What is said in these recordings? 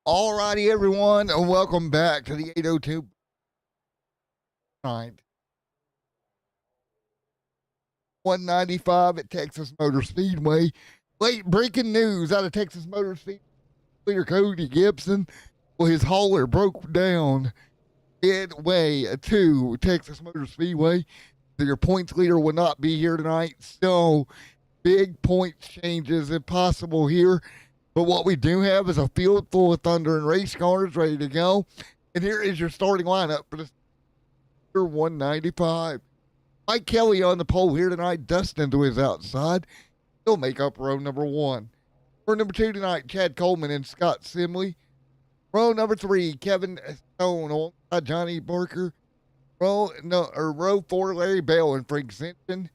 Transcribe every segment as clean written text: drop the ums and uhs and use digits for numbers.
Alrighty, everyone, and welcome back to the 802 night 195 at Texas Motor Speedway. Late breaking news out of Texas Motor Speedway. Leader Cody Gibson, well, his hauler broke down midway to Texas Motor Speedway. So your points leader will not be here tonight. So big points changes if possible here. But what we do have is a field full of Thunder and race cars ready to go. And here is your starting lineup for the 195. Mike Kelly on the pole here tonight. Dustin to his outside. He'll make up row number one. For number two tonight, Chad Coleman and Scott Simley. Row number three, Kevin Stone alongside Johnny Barker. Row four, Larry Bell and Frank Simpson.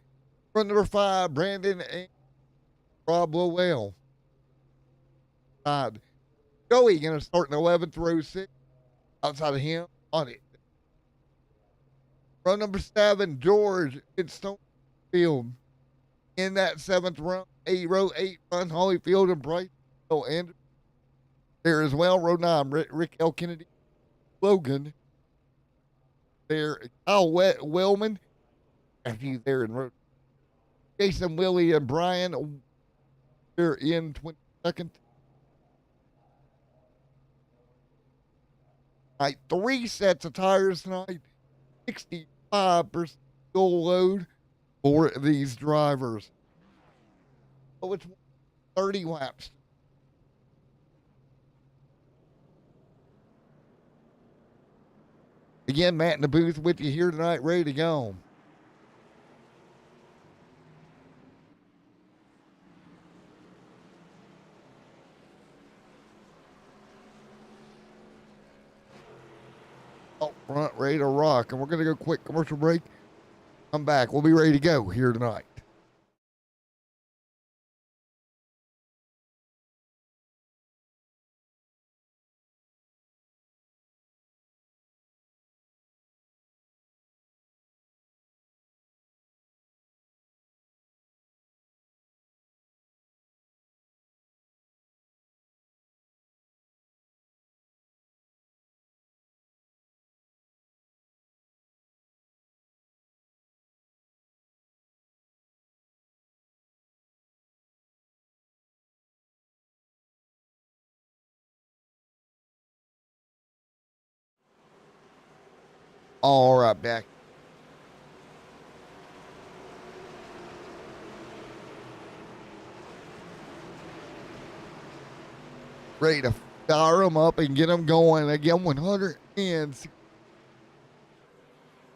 Row number five, Brandon and Rob Lowell. Joey going to start in 11th, row 6. Outside of him, on it. Row number 7, George in Stonefield. In that 7th row, row 8, Ron Holyfield and Bryce Anderson. There as well, row 9, Rick L. Kennedy, Logan. There, Kyle Wellman. After you there in row. Jason Willie and Brian. They're in 22nd. Right, 3 sets of tires tonight, 65% fuel load for these drivers. So it's 30 laps. Again, Matt in the booth with you here tonight, ready to go. Up front, ready to rock. And we're going to go quick commercial break. Come back. We'll be ready to go here tonight. All right, back. Ready to fire them up and get them going. Again, 106.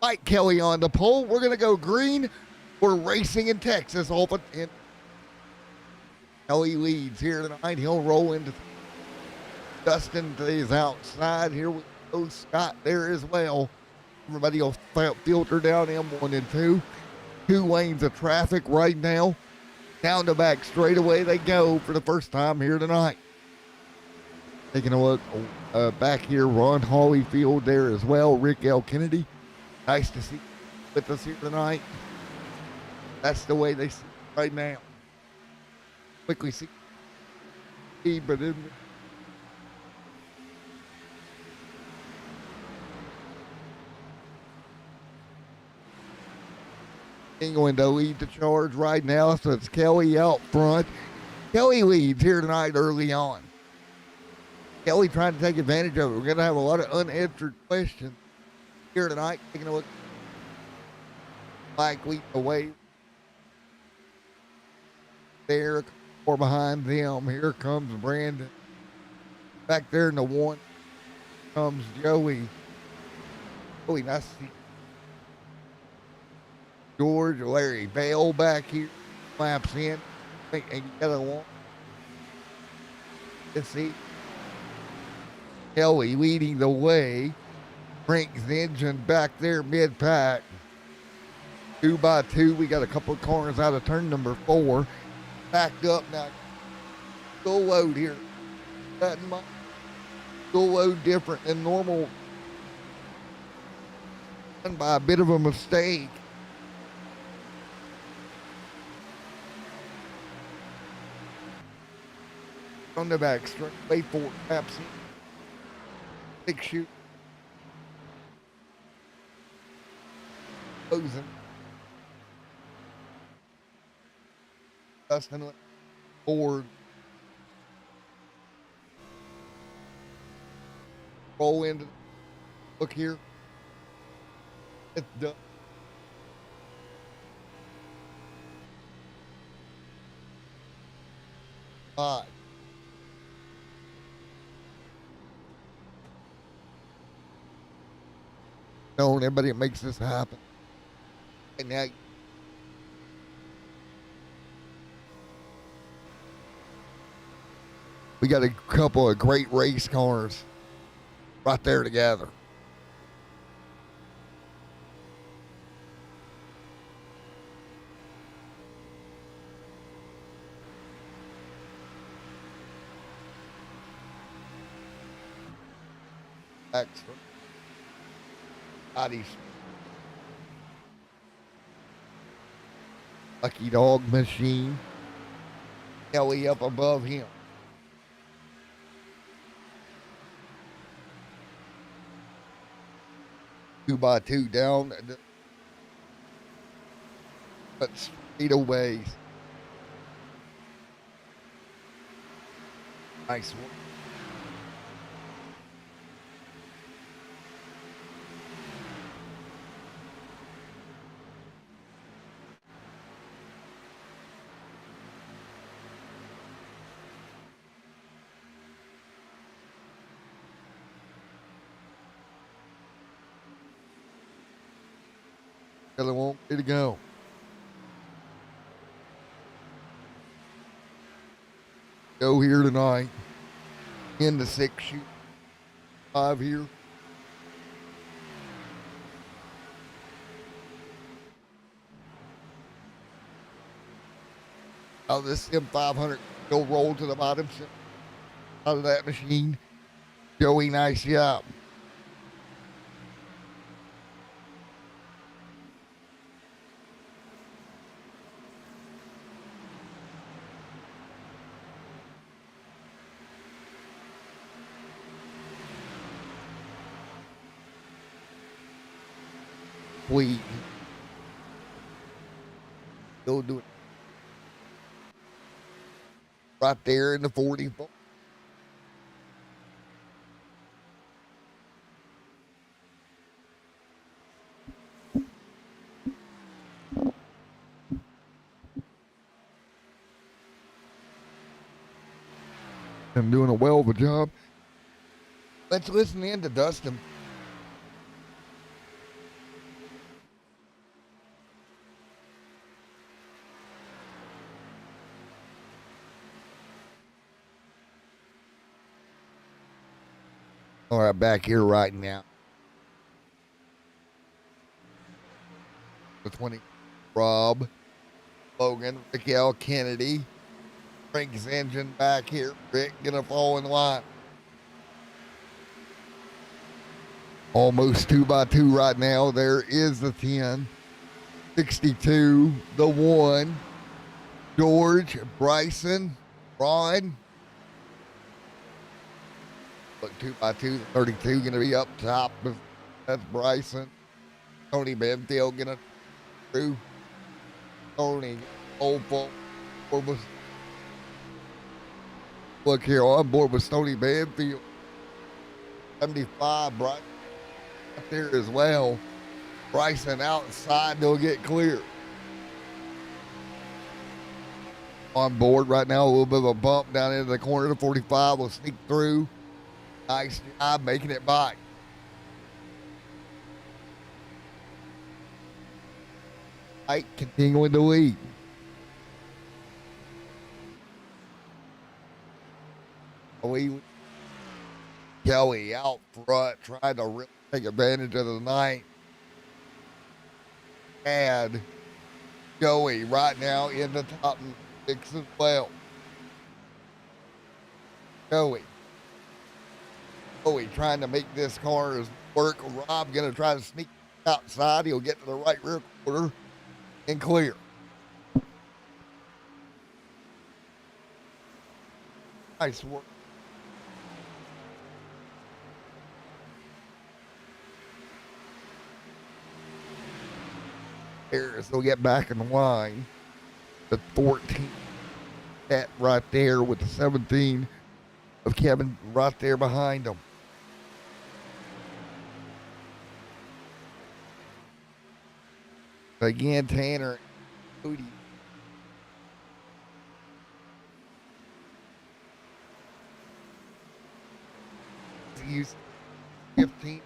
Mike Kelly on the pole. We're going to go green. We're racing in Texas. Kelly leads here tonight. He'll roll into Dustin to his outside. Here we go. Scott there as well. Everybody will filter down M1 and 2. 2 lanes of traffic right now. Down the back straightaway they go for the first time here tonight. Taking a look back here, Ron Holyfield there as well. Rick L. Kennedy. Nice to see with us here tonight. That's the way they see it right now. Quickly see, but in going to lead the charge right now, so it's Kelly out front. Kelly leads here tonight early on. Kelly trying to take advantage of it. We're going to have a lot of unanswered questions here tonight. Taking a look. Mike leading away. There, or behind them. Here comes Brandon. Back there in the 1 comes Joey. Joey, nice to see George, Larry Bell back here, laps in. And you got a one. Let's see. Kelly leading the way. Frank's engine back there mid-pack. 2 by 2. We got a couple of corners out of turn number 4. Backed up now. Full load here. Full load different than normal. Done by a bit of a mistake. On the back straight, wait for it, laps in. Big shoot. Closing. Dustin went forward. Roll into. Look here. It's done. Five. Knowing everybody that makes this happen. And now we got a couple of great race cars right there together. Excellent. Bodies. Lucky Dog Machine. Kelly up above him. Two by two down. But straight away. Nice one. Really won't get to go. Go here tonight. In the 6 shoot. 5 here. Out of this M500 go roll to the bottom out of that machine. Joey, nice job. Sweet. Go do it. Right there in the 40. I'm doing a well of a job. Let's listen in to Dustin. All right, back here right now. The 20, Rob, Logan, Ricky L. Kennedy. Frank's engine back here. Rick gonna fall in line. Almost 2 by 2 right now. There is the 10. 62, the 1. George, Bryson, Ron. Look, 2 by 2, the 32 gonna be up top. That's Bryson. Tony Benfield gonna through. Tony, old Paul. Look here, on board with Tony Benfield. 75, Bryson up there as well. Bryson outside, they'll get clear. On board right now, a little bit of a bump down into the corner. The 45 will sneak through. Nice job making it by. Ike continuing to lead. Kelly out front, trying to really take advantage of the night. And Joey right now in the top 6 as well. Joey trying to make this car work. Rob gonna try to sneak outside. He'll get to the right rear quarter and clear. Nice work. there. So get back in the line. The 14 set right there with the 17 of Kevin right there behind him. Again, Tanner Cody. Use 15.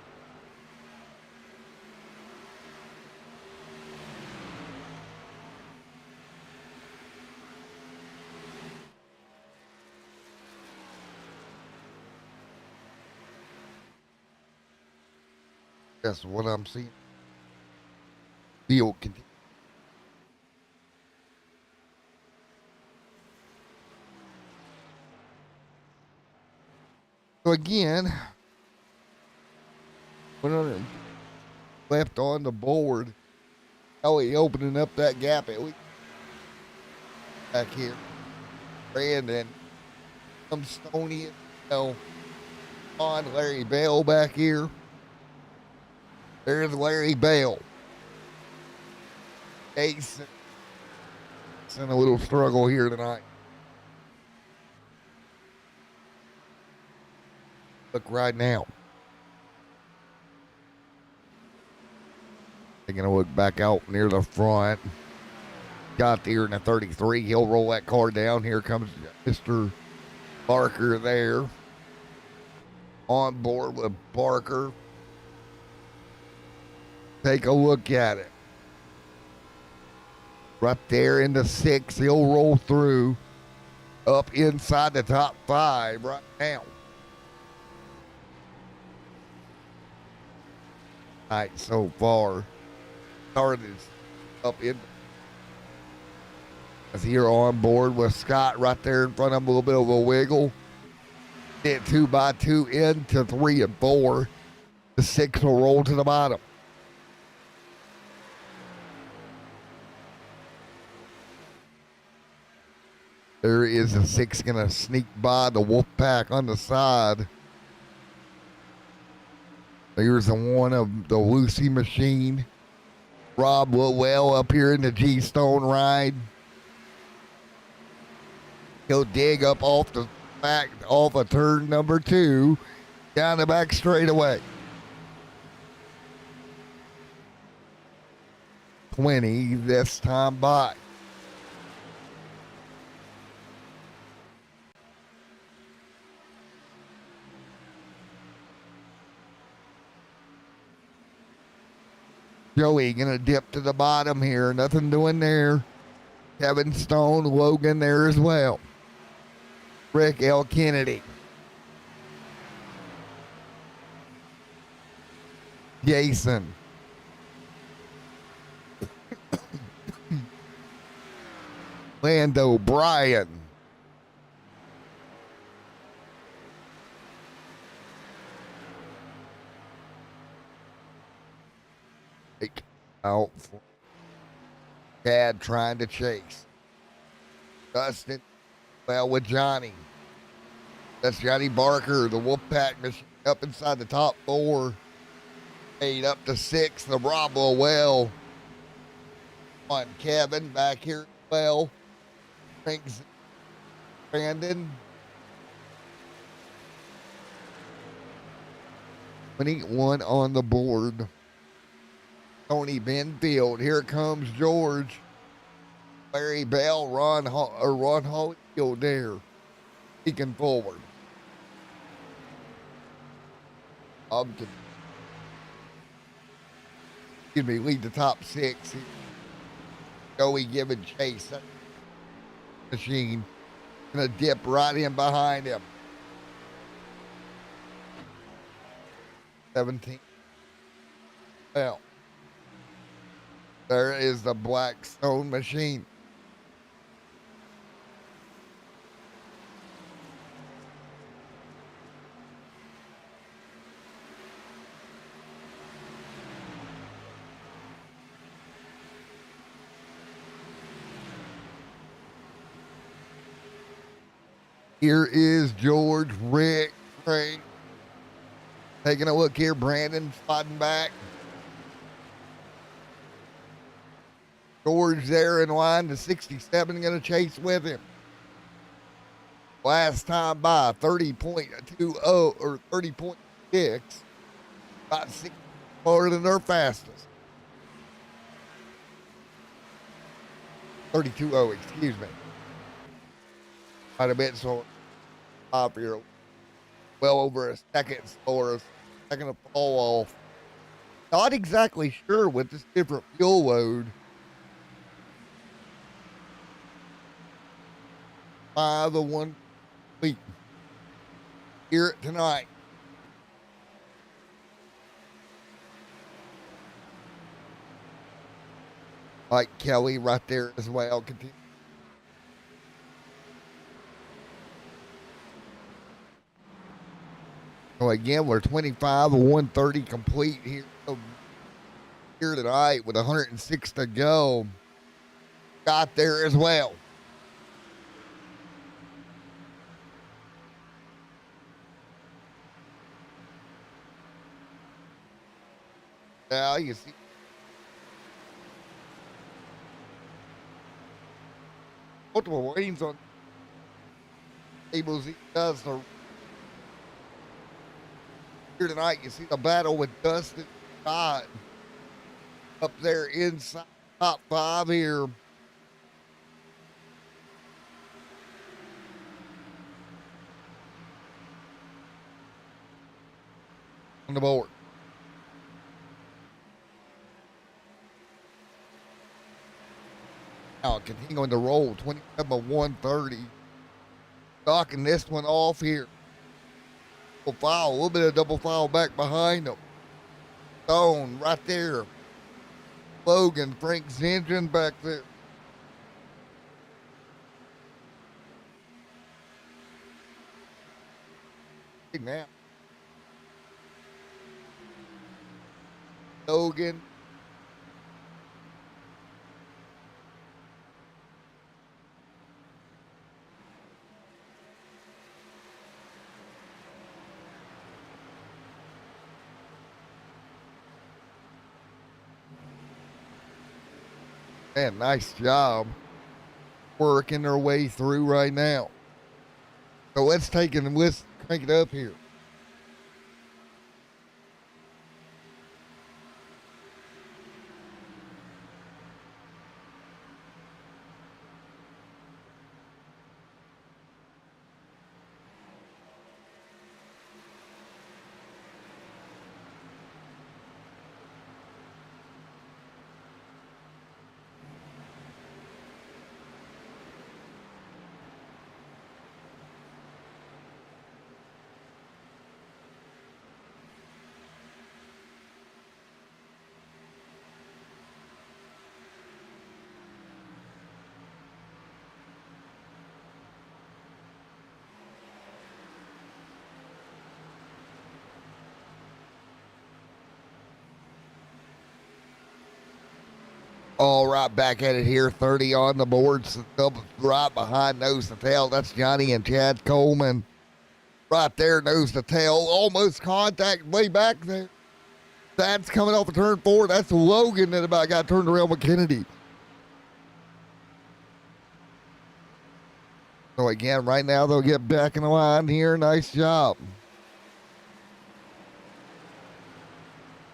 That's what I'm seeing. Field continue. So again, went on left on the board. Ellie opening up that gap at least back here. Brandon, some Stony, on Larry Bell back here. There's Larry Bell. Ace. It's in a little struggle here tonight. Look right now. They're going to look back out near the front. Got there in the 33. He'll roll that car down. Here comes Mr. Barker there. On board with Barker. Take a look at it. Right there in the 6. He'll roll through up inside the top 5 right now. All right, so far. Started up in. As here on board with Scott right there in front of him, a little bit of a wiggle. Get 2x2 into 3 and 4. The 6 will roll to the bottom. There is a 6 going to sneak by the Wolfpack on the side. Here's the one of the Lucy Machine. Rob Lowell up here in the G-Stone ride. He'll dig up off the back, off of turn number 2, down the back straightaway. 20 this time by. Joey gonna dip to the bottom here. Nothing doing there. Kevin Stone, Logan there as well. Rick L. Kennedy. Jason. Lando Bryan. Out for Chad trying to chase. Dustin, well, with Johnny. That's Johnny Barker, the Wolfpack machine up inside the top 4. 8 up to 6, the Rob Lowell. On Kevin back here as well. Thanks, Brandon. 21 on the board. Tony Benfield. Here comes George. Larry Bell, Ron Holyfield there. Peeking forward. Upton. Excuse me, lead the top 6. Joey giving chase. That machine gonna dip right in behind him. 17. Well. There is the Blackstone machine. Here is George, Rick, Frank. Taking a look here, Brandon sliding back. George there in line, the 67 going to chase with him. Last time by 30.20 or 30.6. About 6 more than their fastest. 32.0, excuse me. Quite a bit slower. Off here. Well over a second slower, a second to fall off. Not exactly sure with this different fuel load. 501 week. Hear it tonight. Like Kelly right there as well. Continue. So again, we're 25 of 130 complete here tonight with 106 to go. Got there as well. Now you see multiple lanes on tables. He does the here tonight. You see the battle with Dustin Scott up there inside top 5 here. On the board. Now continuing to roll, 27 of 130. Knocking this one off here. Double foul, a little bit of double foul back behind them. Stone right there. Logan, Frank Zinjan back there. Hey, man. Logan. Man, nice job working their way through right now. So let's take it and let's crank it up here. All right, back at it here. 30 on the boards. Double right behind nose to tail. That's Johnny and Chad Coleman. Right there, nose to tail. Almost contact way back there. That's coming off of turn 4. That's Logan that about got turned around with Kennedy. So again, right now they'll get back in the line here. Nice job.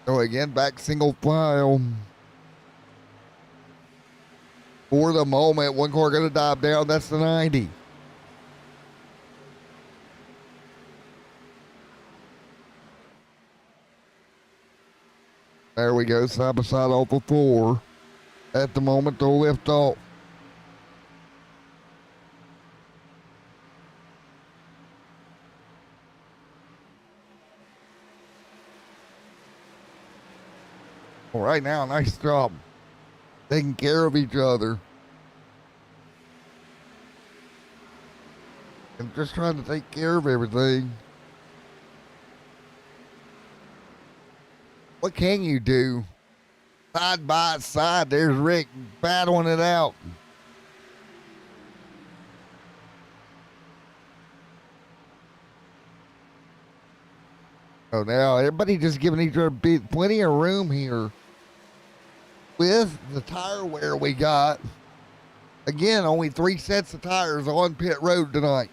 So again, back single file. For the moment, one car going to dive down. That's the 90. There we go, side by side off the 4. At the moment, they'll lift off. Well, right now, nice job. Taking care of each other. And just trying to take care of everything. What can you do? Side by side, there's Rick battling it out. So now everybody just giving each other plenty of room here. with the tire wear we got, again, only 3 sets of tires on pit road tonight.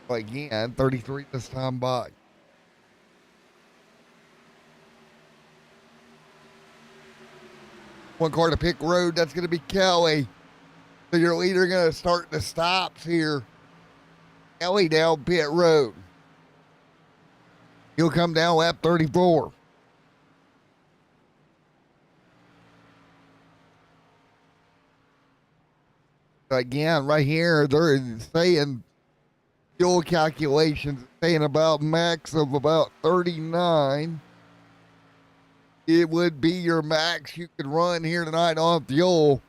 Again, 33 this time by. One car to pit road, that's going to be Kelly. So your leader going to start the stops here. Kelly down pit road. He'll come down lap 34. So again, right here, they're saying fuel calculations, saying about max of about 39. It would be your max you could run here tonight on fuel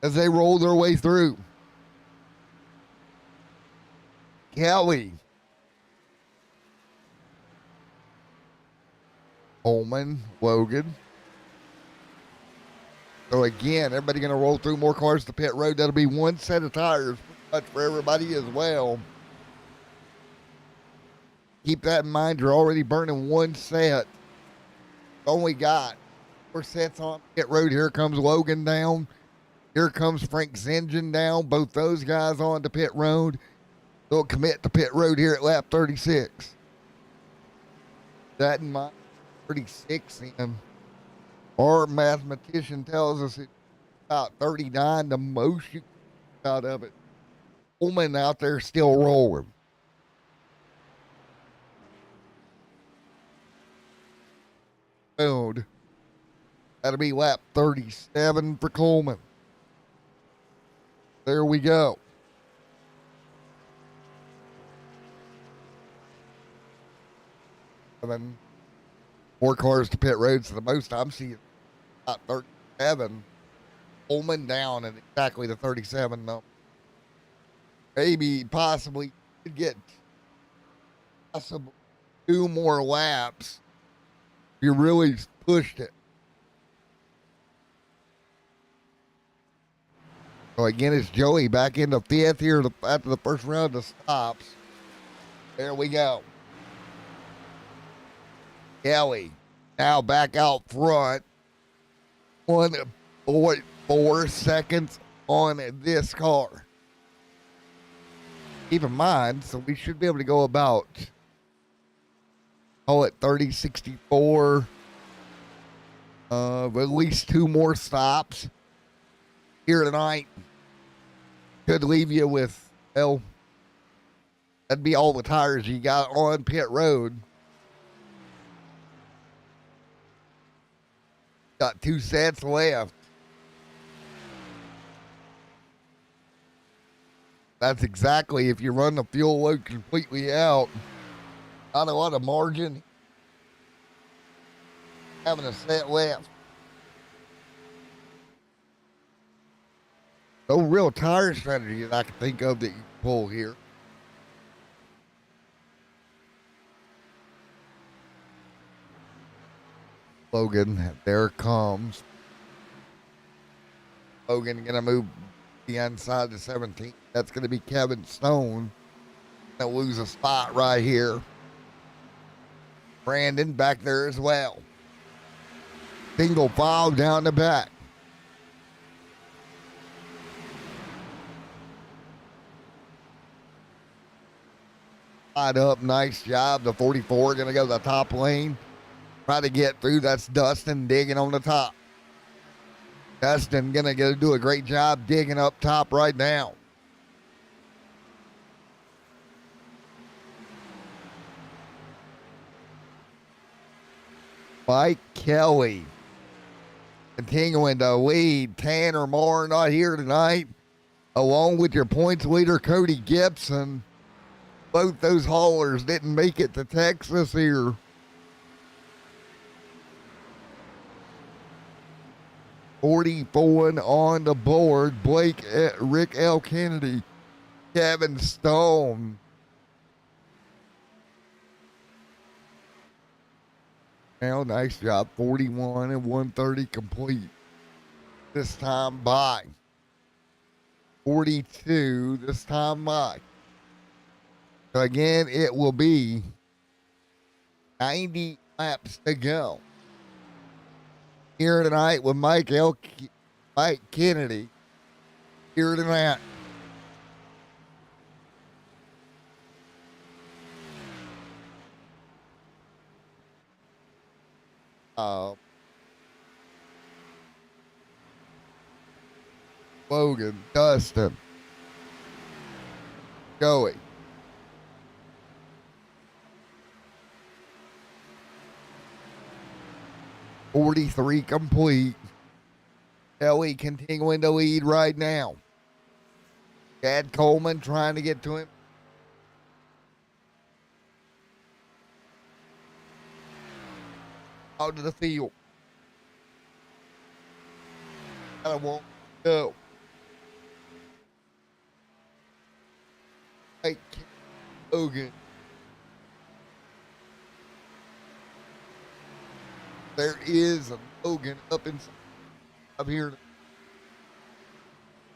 as they roll their way through. Kelly. Holman, Logan. So again, everybody going to roll through more cars to pit road. That'll be 1 set of tires pretty much for everybody as well. Keep that in mind. You're already burning 1 set. Only got 4 sets on pit road. Here comes Logan down. Here comes Frank's engine down. Both those guys on to pit road. They'll commit to pit road here at lap 36. That in mind, 36 in. Our mathematician tells us it's about 39, the most you get out of it. Coleman out there still rolling. That'll be lap 37 for Coleman. There we go. And then 4 cars to pit road. So the most I'm seeing about 37. Coleman down at exactly the 37 number. Maybe possibly could get possibly 2 more laps. You really pushed it. So again, it's Joey back into 5th here after the first round of stops. There we go. Kelly now back out front. 1.4 seconds on this car. Keep in mind, so we should be able to go about, call it 30, 64. At least 2 more stops here tonight. Could leave you with, well, that'd be all the tires you got on pit road. Got 2 sets left. That's exactly if you run the fuel load completely out. Not a lot of margin. Having a set left. No real tire strategy that I can think of that you can pull here. Logan, there comes. Logan going to move the inside to 17. That's going to be Kevin Stone. They'll lose a spot right here. Brandon back there as well. Single file down the back. Side up, nice job. The 44 going to go to the top lane. Try to get through. That's Dustin digging on the top. Dustin going to do a great job digging up top right now. Mike Kelly continuing to lead. Tanner Moore not here tonight, along with your points leader Cody Gibson. Both those haulers didn't make it to Texas here. $44 on the board. Rick L. Kennedy, Kevin Stone. Well, nice job. 41 and 130 complete. This time by 42. This time by. So again, it will be 90 laps to go here tonight with Mike Kennedy here tonight. Logan, Dustin, Joey. .43 complete. Kelly continuing to lead right now. Chad Coleman trying to get to him. Out to the field. I won't go. Mike Logan. There is a Logan up here.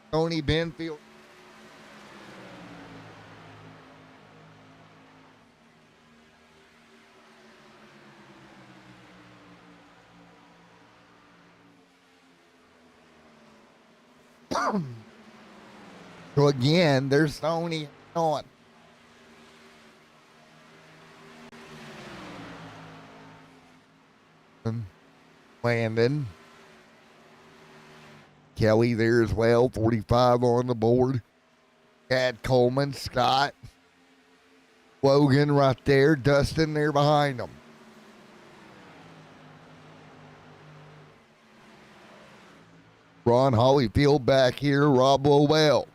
Tony Benfield. So again, there's Tony on. Landon. Kelly there as well, 45 on the board. Chad Coleman, Scott. Logan right there, Dustin there behind them. Ron Holyfield back here, Rob Lowell.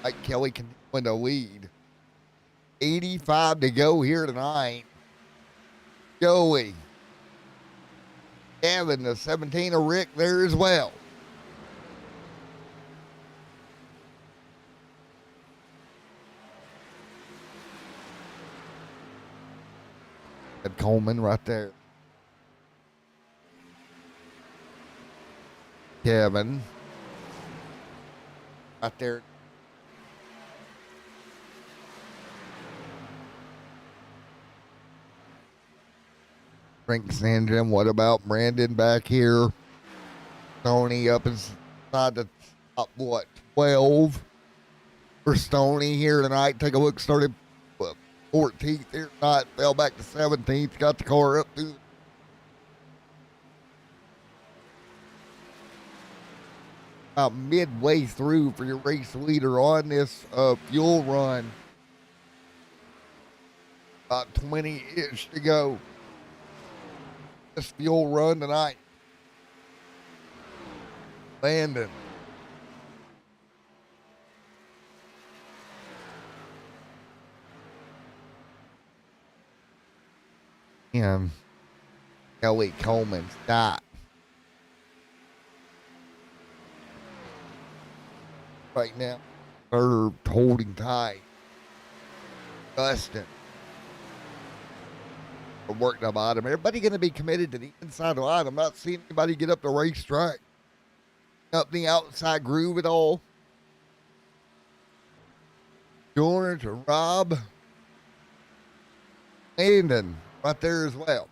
Mike Kelly continuing to lead. 85 to go here tonight. Joey. Kevin, the 17 of Rick there as well. Ed Coleman right there. Kevin. Right there. Frank Sandrum. What about Brandon back here? Stoney up inside the top, 12 for Stoney here tonight. Take a look. Started 14th here tonight. Fell back to 17th. Got the car up to about midway through for your race leader on this fuel run. About 20-ish to go. This fuel run tonight. Landon. And Kelly Coleman, Scott. Right now, third holding tight. Dustin. Work the bottom. Everybody going to be committed to the inside line. I'm not seeing anybody get up the racetrack, up the outside groove at all. George, Rob, Landon right there as well.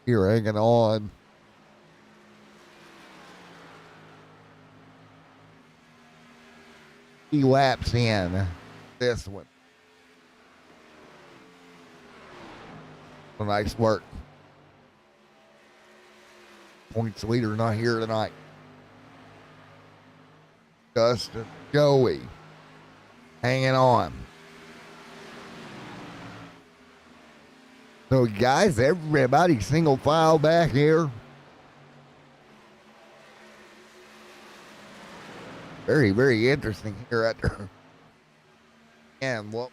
Here hanging on. He laps in this one. Nice work. Points leader not here tonight. Dustin, Joey, hanging on. So guys, everybody single file back here. Very, very interesting here at the and well.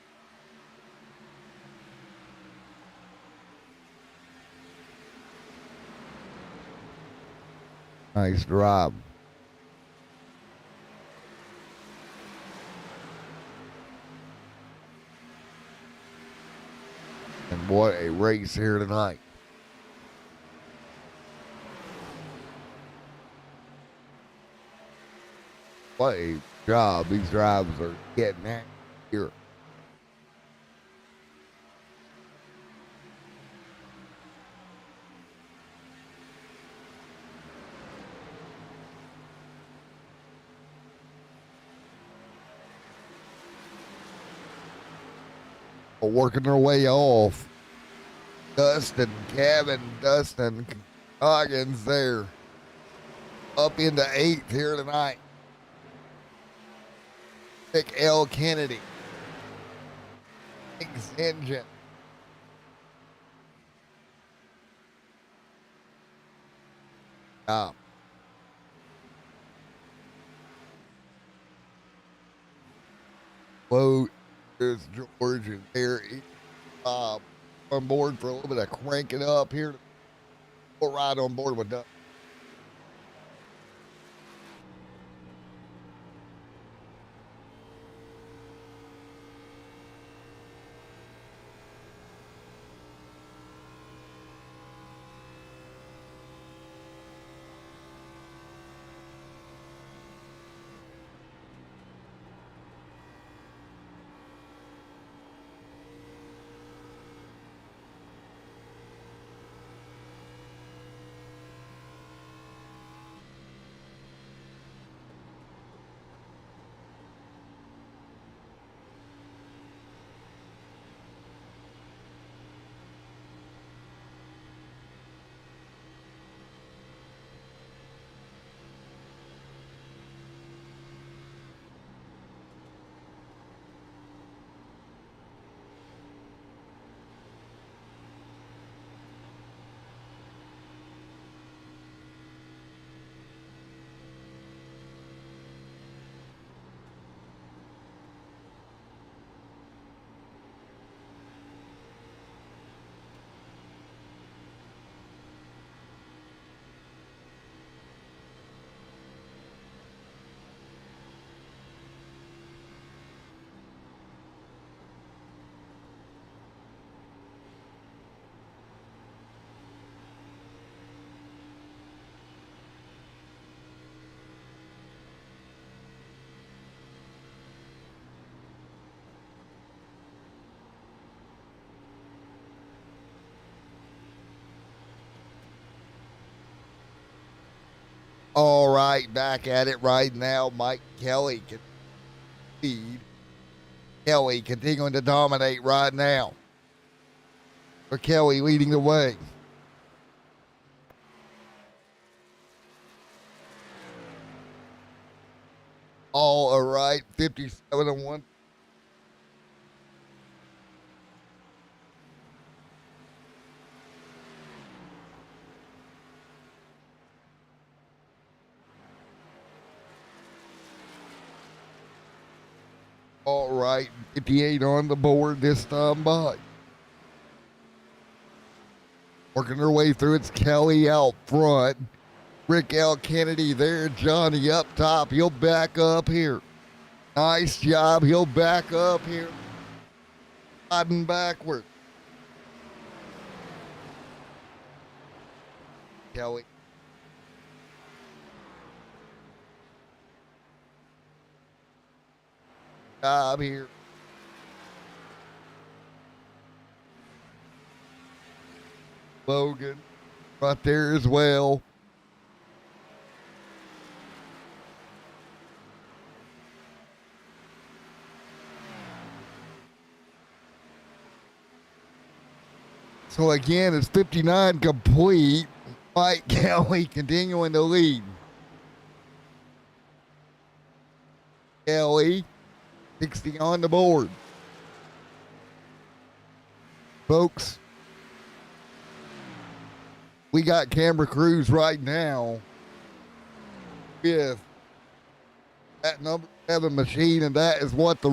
Nice drop. what a race here tonight. What a job these drivers are getting at here. Working their way off. Dustin, Kevin, Dustin, Goggins there. Up into 8th here tonight. Nick L. Kennedy. Nick's engine. Whoa, there's George and there. On board for a little bit of cranking up here. We'll ride on board with Dustin. All right, back at it right now. Mike Kelly can lead. Kelly continuing to dominate right now. For Kelly leading the way. All right, 57-1. All right, 58 on the board this time by. Working their way through, it's Kelly out front. Rick L. Kennedy there, Johnny up top. He'll back up here. Nice job. He'll back up here. Sliding backward. Kelly. Job here. Logan right there as well. So again, it's 59 complete. Mike Kelly continuing to lead. Kelly, 60 on the board. Folks, we got camera crews right now with that number 7 machine, and that is what the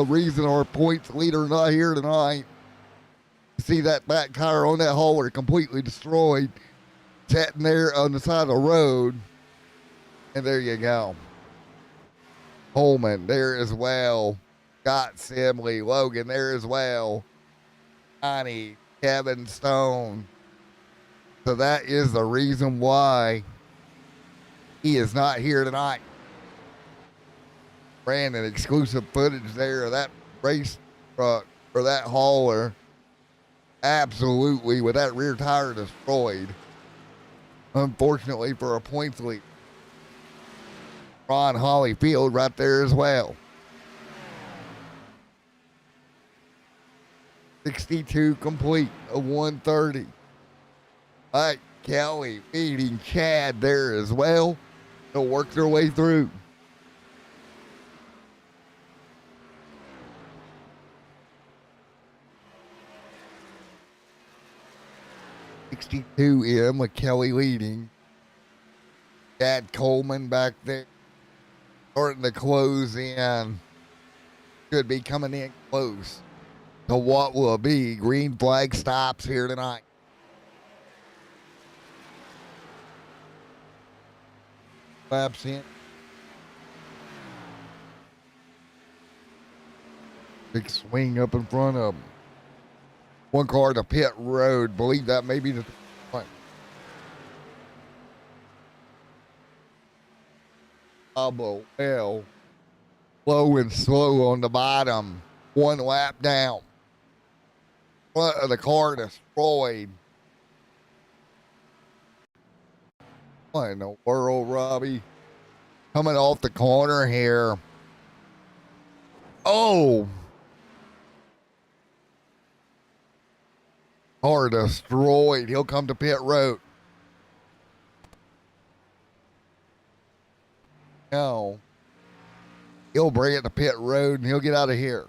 reason our points leader not here tonight. See that back tire on that hauler completely destroyed, sitting there on the side of the road, and there you go. Holman there as well. Scott Simley, Logan there as well. Johnny, Kevin Stone. So that is the reason why he is not here tonight. Brandon, exclusive footage there of that race truck or that hauler. Absolutely, with that rear tire destroyed. Unfortunately for a points lead. Ron Hollyfield right there as well. 62 complete, a 130. Mike Kelly beating Chad there as well. They'll work their way through. (62M) with Kelly leading. Chad Coleman back there starting to close in. Should be coming in close to what will be green flag stops here tonight. Laps in. Big swing up in front of them. One car to pit road. Believe that may be the one. Pablo well. Low and slow on the bottom. One lap down. Front of the car destroyed. What in the world, Robbie? Coming off the corner here. Oh! Car destroyed. He'll come to pit road. No. He'll bring it to pit road and he'll get out of here.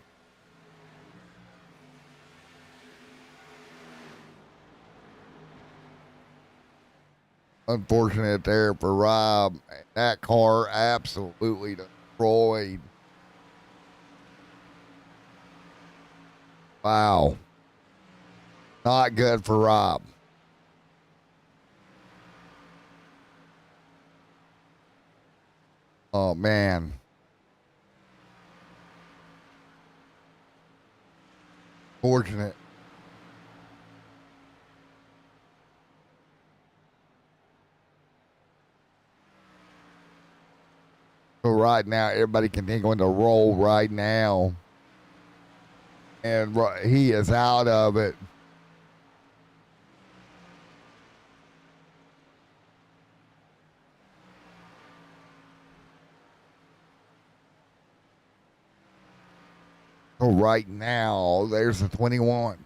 Unfortunate there for Rob. That car absolutely destroyed. Wow. Not good for Rob. Oh, man. Fortunate. So right now, everybody continuing to roll right now. And he is out of it. So right now, there's the 21.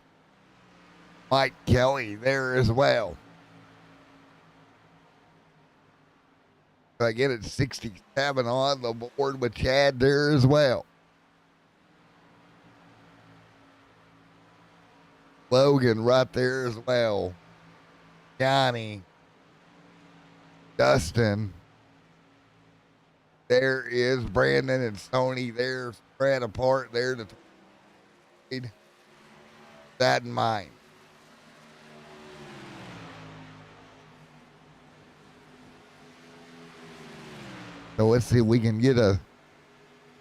Mike Kelly there as well. I get it 67 on the board with Chad there as well. Logan right there as well. Johnny. Dustin. There is Brandon and Sony there spread apart there to that in mind. So let's see if we can get a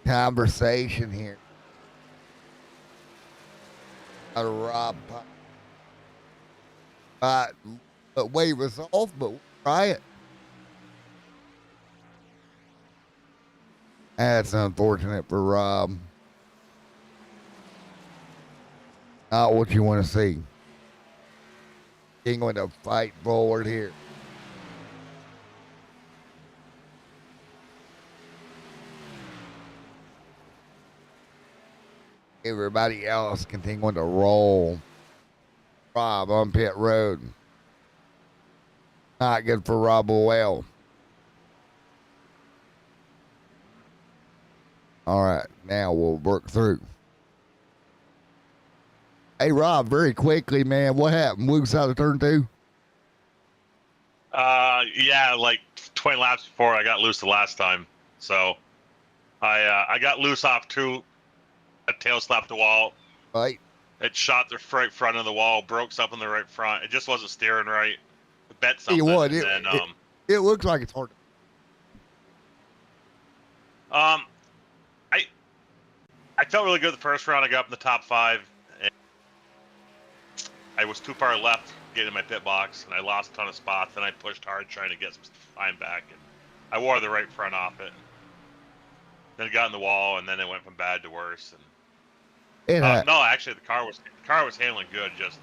conversation here. Rob, but wave us off, but we'll try it. That's unfortunate for Rob. Not what you want to see. He's going to fight forward here. Everybody else continuing to roll. Rob on pit road. Not good for Rob Well. All right, now we'll work through. Hey, Rob, very quickly, man, what happened? Luke's out of turn two? Yeah, like 20 laps before I got loose the last time. So I got loose off two. A tail slapped the wall. Right. It shot the right front of the wall, broke something in the right front. It just wasn't steering right. It bent something. What, and then, it looks like it's hard. I felt really good the first round. I got up in the top 5. And I was too far left getting in my pit box, and I lost a ton of spots. Then I pushed hard trying to get some time back, and I wore the right front off it. Then it got in the wall, and then it went from bad to worse. And no, actually, the car was handling good. Just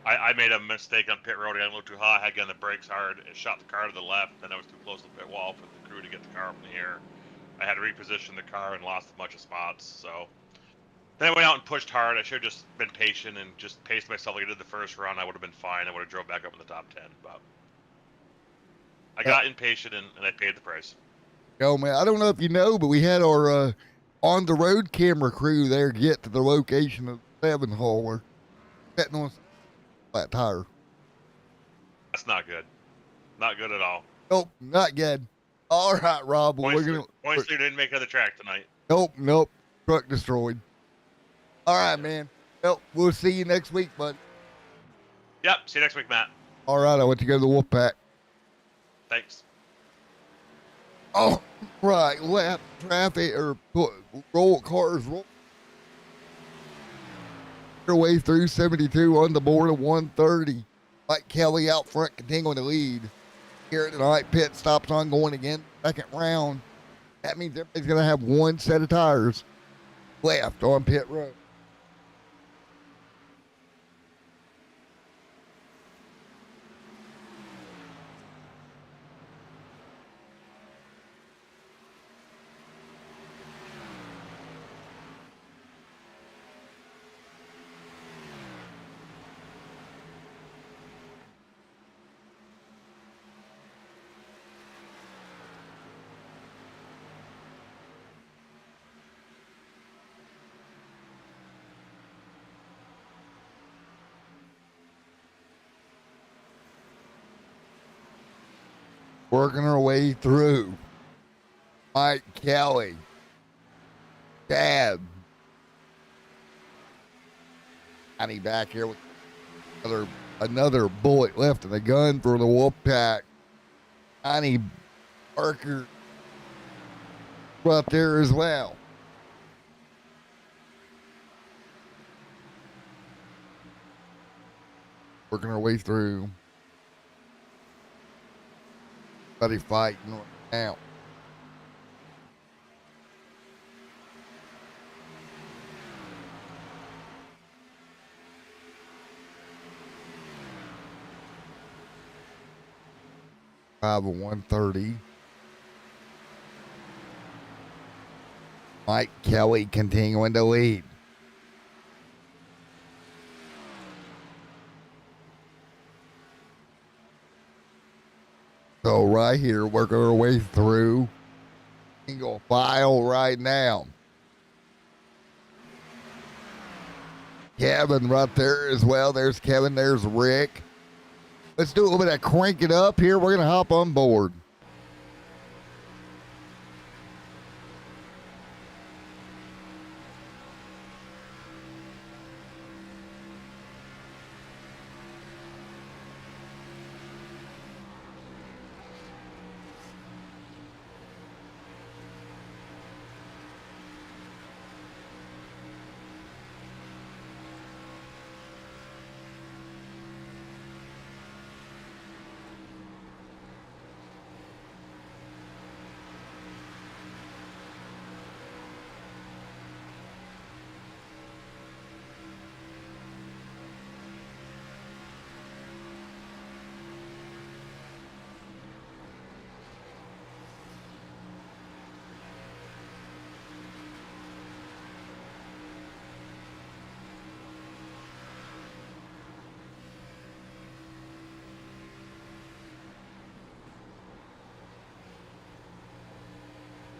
I made a mistake on pit road. I got a little too high. I had to get on the brakes hard. It shot the car to the left. Then I was too close to the pit wall for the crew to get the car up in the air. I had to reposition the car and lost a bunch of spots. So then I went out and pushed hard. I should have just been patient and just paced myself like I did the first run. I would have been fine. I would have drove back up in the top 10. But I got impatient and I paid the price. Yo, man, I don't know if you know, but we had our on the road camera crew there get to the location of the 7 hole. We're sitting on a flat tire. That's not good. Not good at all. Nope, not good. All right, Rob. Well, Points didn't make it on the track tonight. Nope. Truck destroyed. All right, man. Well, we'll see you next week, bud. Yep. See you next week, Matt. All right. I want to go to the Wolfpack. Thanks. Oh, right. Lap traffic or roll cars roll their way through 72 on the board of 130. Mike Kelly out front continuing to lead. Here tonight, pit stops on going again. Second round. That means everybody's going to have one set of tires left on pit road. Working our way through. Mike Kelly. Dad. Johnny back here with another bullet left in the gun for the Wolfpack. Johnny Barker up there as well. Working our way through. Buddy fighting right now. Five of 130. Mike Kelly continuing to lead. So right here, working our way through single file right now. Kevin right there as well. There's Kevin. There's Rick. Let's do a little bit of crank it up here. We're going to hop on board.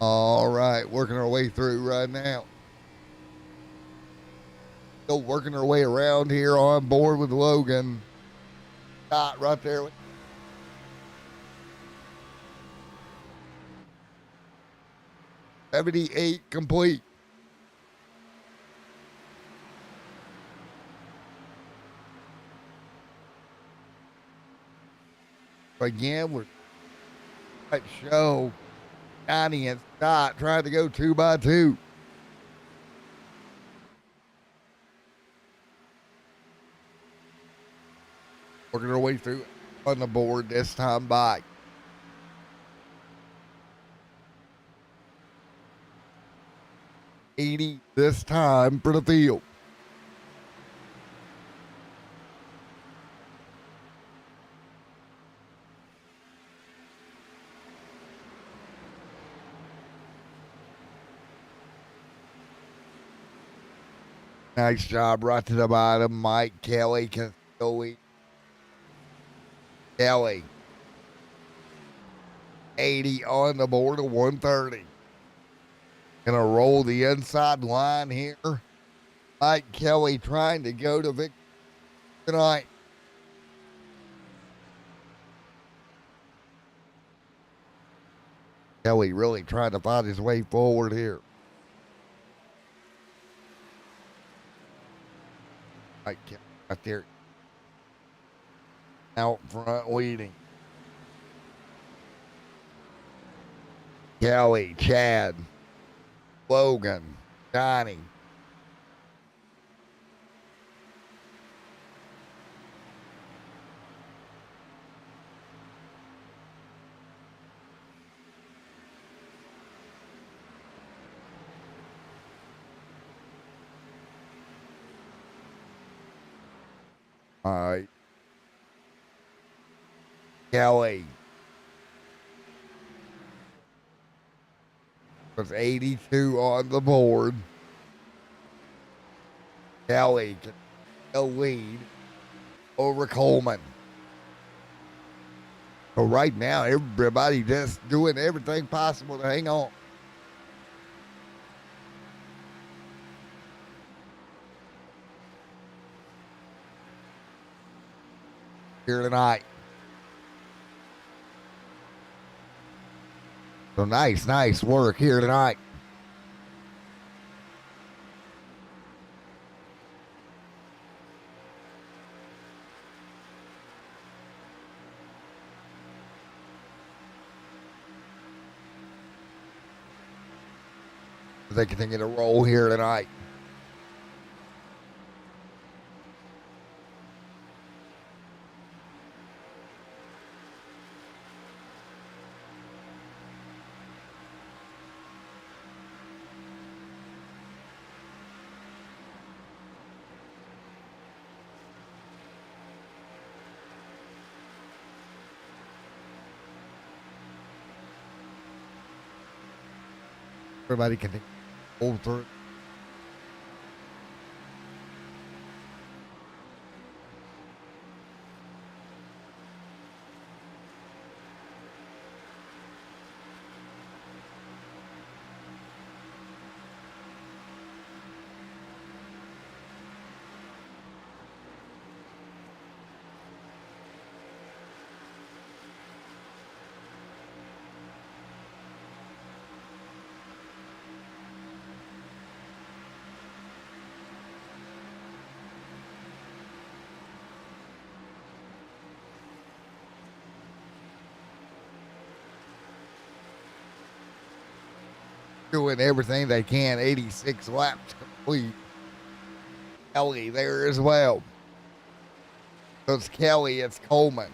All right, working our way through right now. Still working our way around here on board with Logan. Scott right there. 78 complete. Again, we're at show. Johnny and Scott trying to go 2 by 2. working our way through on the board this time by. $80 this time for the field. Nice job right to the bottom. Mike Kelly can go eat. Kelly. 80 on the board of 130. Gonna roll the inside line here. Mike Kelly trying to go to victory tonight. Kelly really trying to find his way forward here. Mike Kelly right there. Out front leading. Kelly, Chad, Logan, Johnny. All right. Kelly was 82 on the board. Kelly can a lead over Coleman. So right now, everybody just doing everything possible to hang on. Here tonight. So nice work here tonight. They continue to roll here tonight. Everybody can pull through. Doing everything they can. 86 laps complete. Kelly there as well. So it's Kelly, it's Coleman.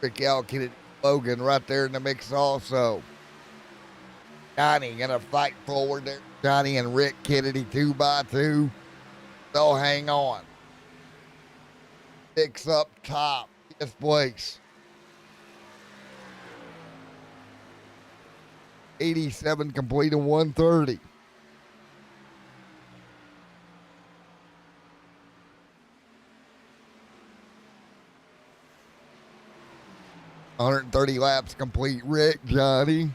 Rick Elkin, Logan right there in the mix also. Johnny gonna fight forward there. Johnny and Rick Kennedy 2x2. They'll hang on. Picks up top. Fifth place. 87 complete in 130. $130 laps complete. Rick, Johnny.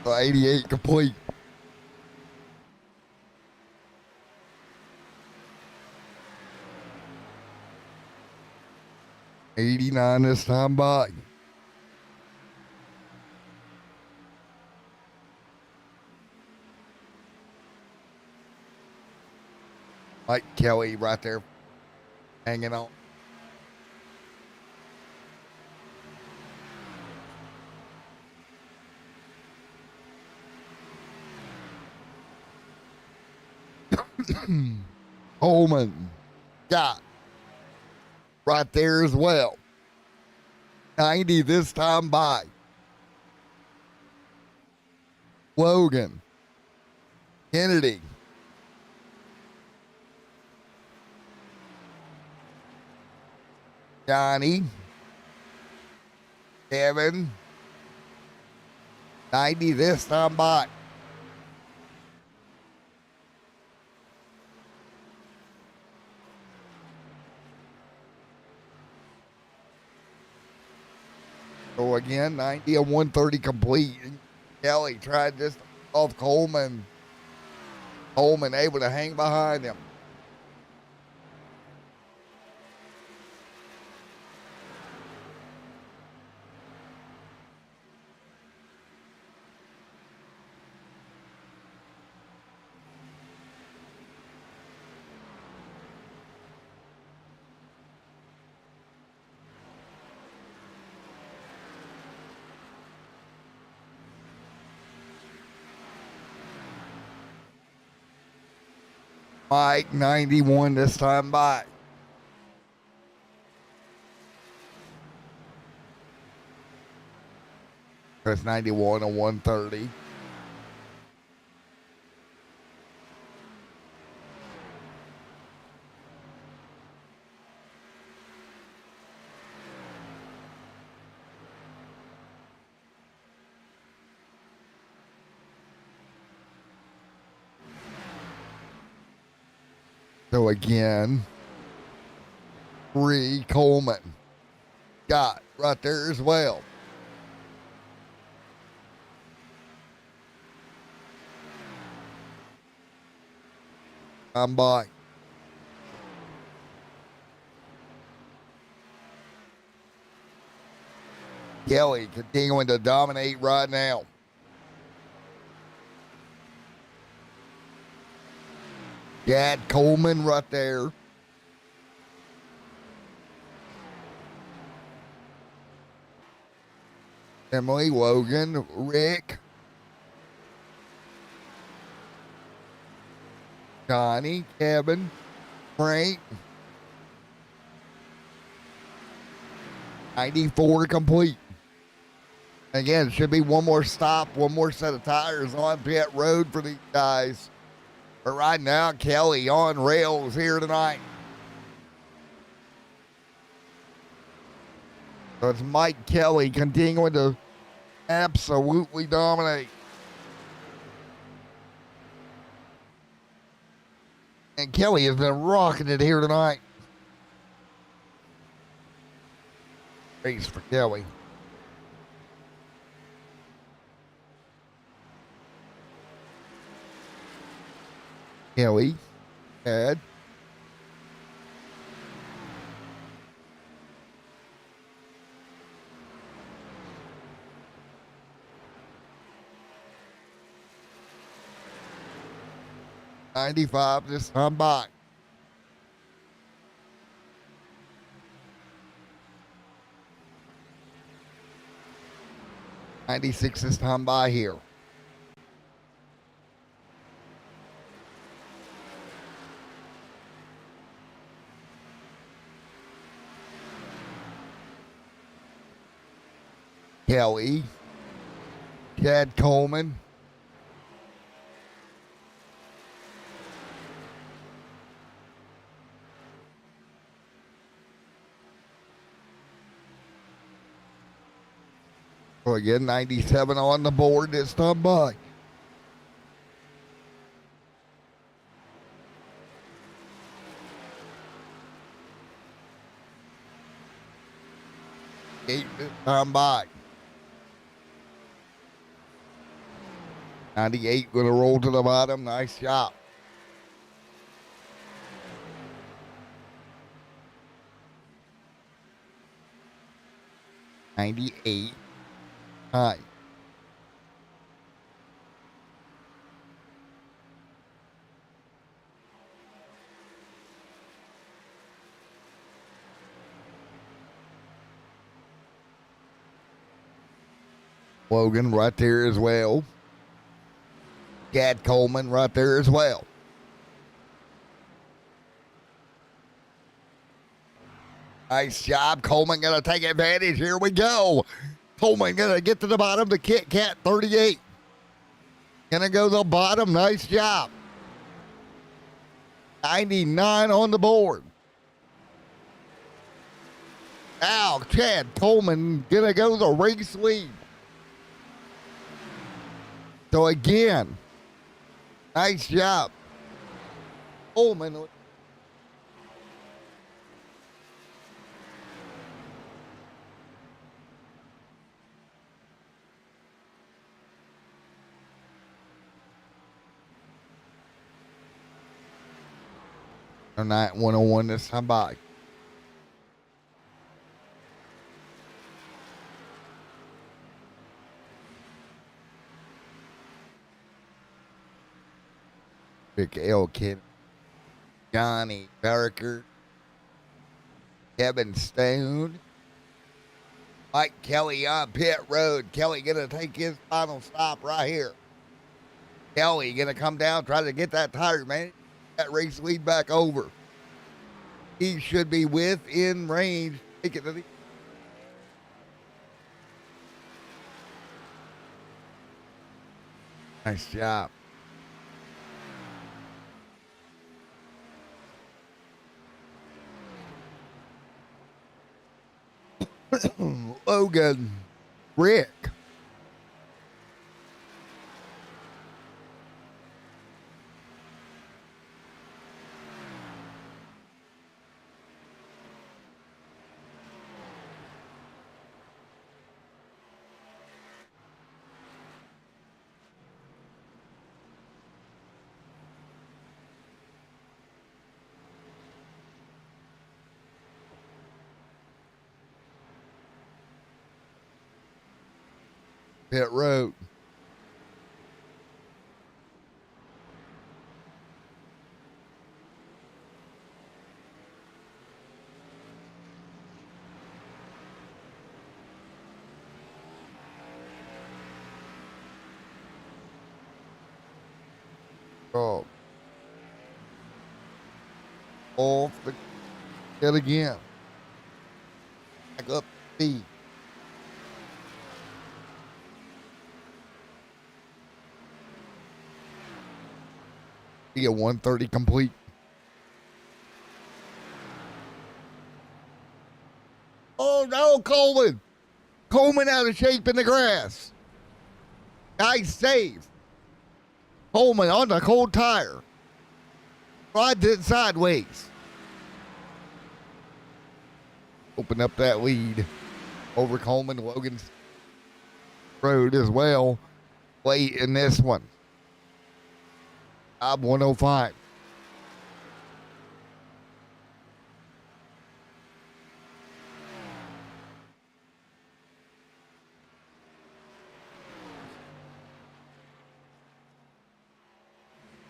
So 88 complete. $89 this time by. Mike Kelly right there hanging on. Coleman got right there as well. 90 this time by Logan, Kennedy, Johnny, Kevin, 90 this time by so again, 90 and 130 complete. Kelly tried just off Coleman. Coleman able to hang behind him. Mike, 91 this time by. That's 91 and 130. So again, 3 Coleman got right there as well. I'm by. Kelly continuing to dominate right now. Chad Coleman right there. Emily, Logan, Rick, Johnny, Kevin, Frank. 94 complete. Again, should be one more stop, one more set of tires on pit road for these guys. But right now, Kelly on rails here tonight. So it's Mike Kelly continuing to absolutely dominate. And Kelly has been rocking it here tonight. Race for Kelly. Kelly, Ed. $95 this time by. $96 this time by here. Kelly, Chad Coleman, so again, 97 on the board this time by. $8 this time by. 98 going to roll to the bottom. Nice shot. $98. High. Logan right there as well. Chad Coleman right there as well. Nice job. Coleman going to take advantage. Here we go. Coleman going to get to the bottom. The Kit Kat 38. Going to go to the bottom. Nice job. 99 on the board. Now, Chad Coleman going to go to the race lead. So again, nice job. Coleman. Night 101 this time by. Big Elkin, Johnny Barker, Kevin Stone, Mike Kelly on pit road. Kelly gonna take his final stop right here. Kelly gonna come down, try to get that tire, man. That race lead back over. He should be within range. Take it to the. Nice job. Logan, Rick. Pit road. Oh. Off the hit again. Back up speed. You get 130 complete. Oh no, Coleman. Coleman out of shape in the grass. Nice save. Coleman on the cold tire. Rides it sideways. Open up that lead over Coleman. Logan's road as well. Late in this one. Job 105.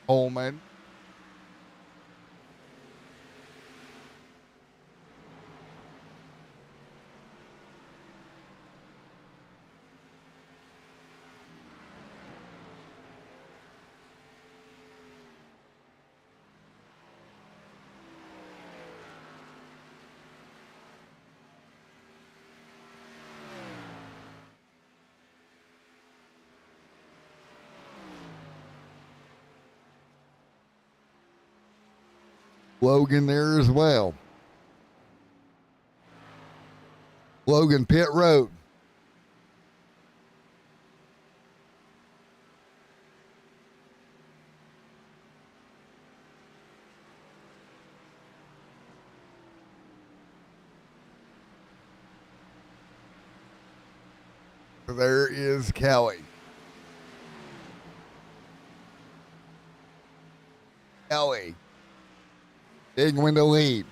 Coleman. Logan there as well. Logan pit road. There is Kelly. Kelly. Big window lead.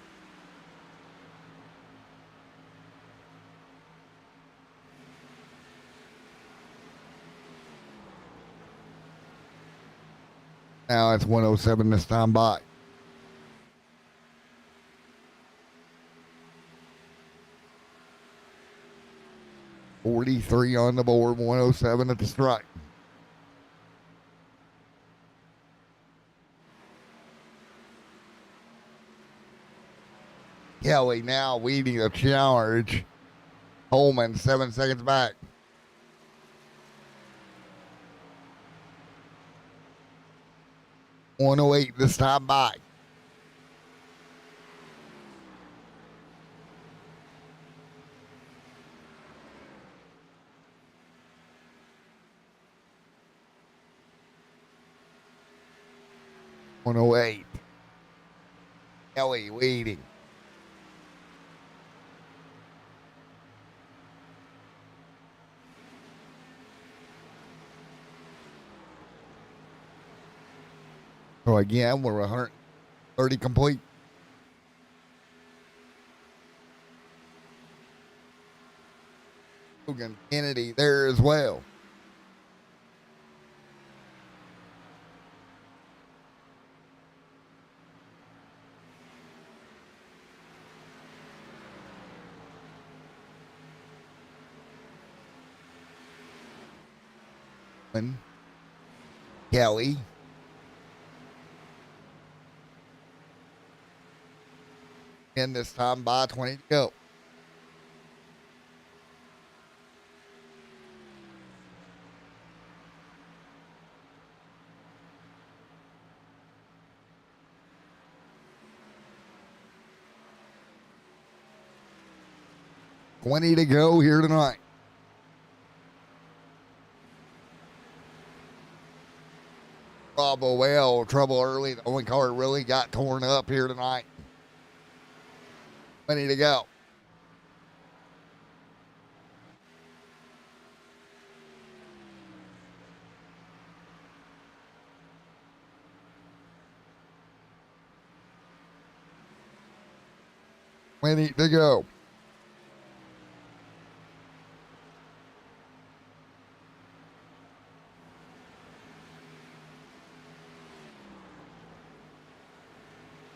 Now it's 107 this time by. .43 on the board, 107 at the strike. Kelly now leading the charge. Holman 7 seconds back. .108 this time by. .108. Kelly leading. So again, we're 130 complete. Logan Kennedy there as well. Kelly. In this time by 20 to go. $20 to go here tonight. Bravo L, trouble early. The only car really got torn up here tonight. $20 to go. $20 to go.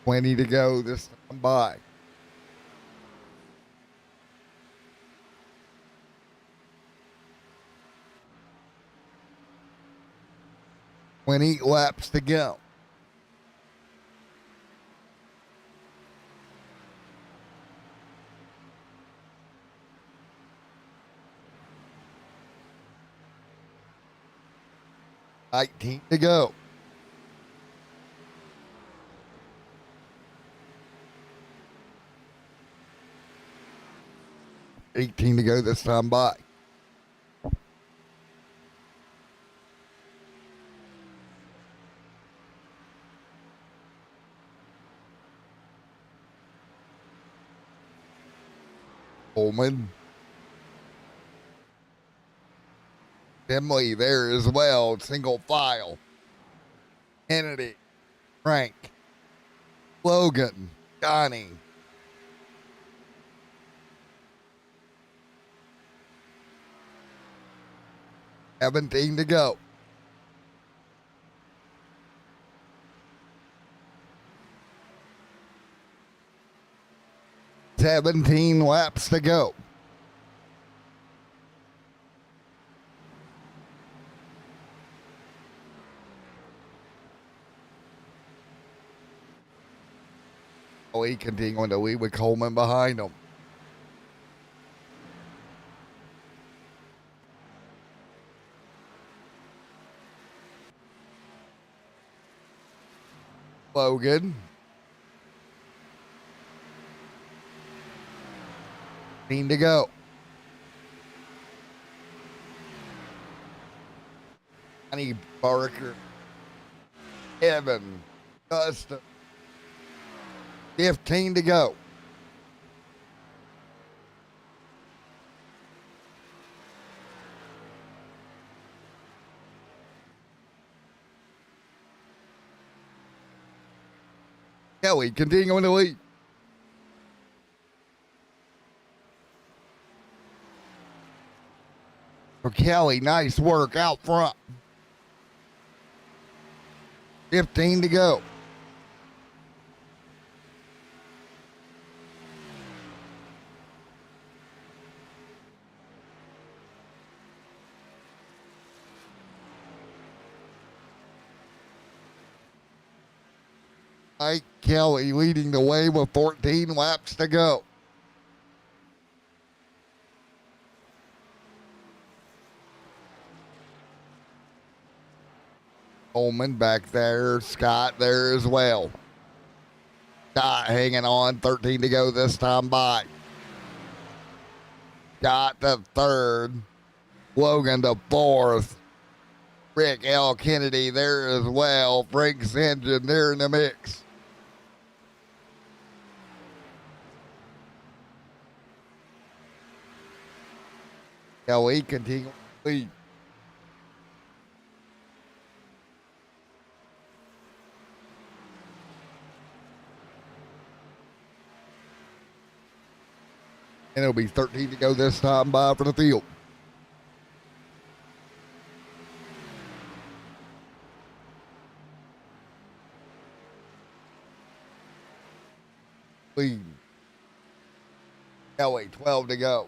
$20 to go this time by. $20 laps to go. $19 to go. $18 to go this time by. Coleman. Emily there as well. Single file. Kennedy. Frank. Logan. Johnny. $17 to go. $17 laps to go. He continuing to lead with Coleman behind him. Logan. $15 to go. Johnny Barker. Evan. Dustin. 15 to go. Kelly continuing to lead. For Kelly, nice work out front. 15 to go. Mike Kelly leading the way with 14 laps to go. Coleman back there. Scott there as well. Scott hanging on. 13 to go this time by. Scott to third. Logan to fourth. Rick L. Kennedy there as well. Frank's engine there in the mix. Kelly continuing to lead. And it'll be 13 to go this time by for the field. Lead. Kelly, 12 to go.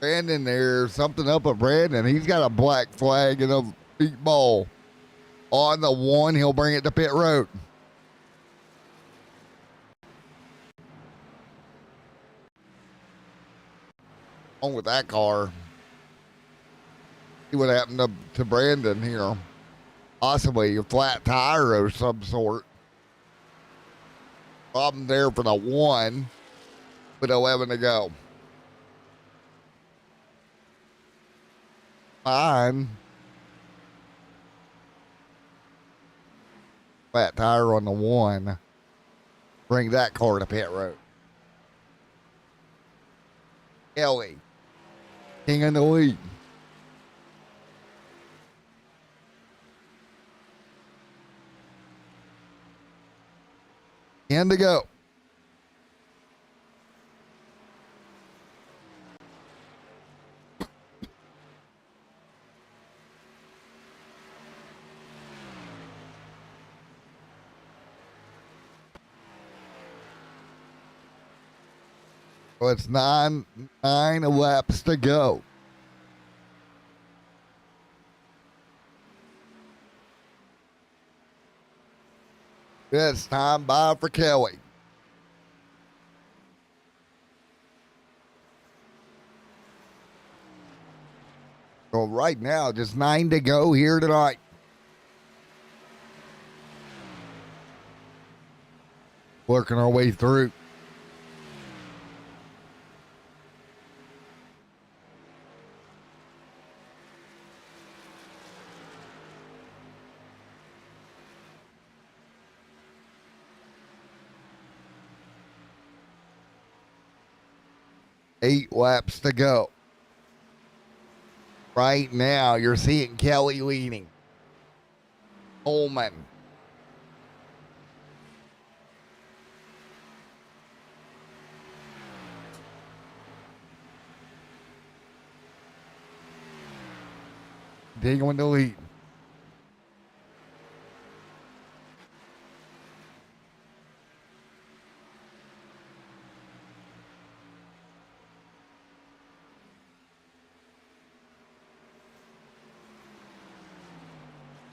Brandon there, something up with Brandon. He's got a black flag and a beat ball. On the one, he'll bring it to pit road. On with that car. See what happened to Brandon here. Possibly a flat tire of some sort. Problem there for the one with 11 to go. Fine. Flat tire on the one. Bring that car to pit road. Kelly. King in the lead. And to go. So it's nine laps to go. It's time by for Kelly. So right now, just 9 to go here tonight. Working our way through. Eight laps to go. Right now, you're seeing Kelly leading. Coleman. Continuing to lead.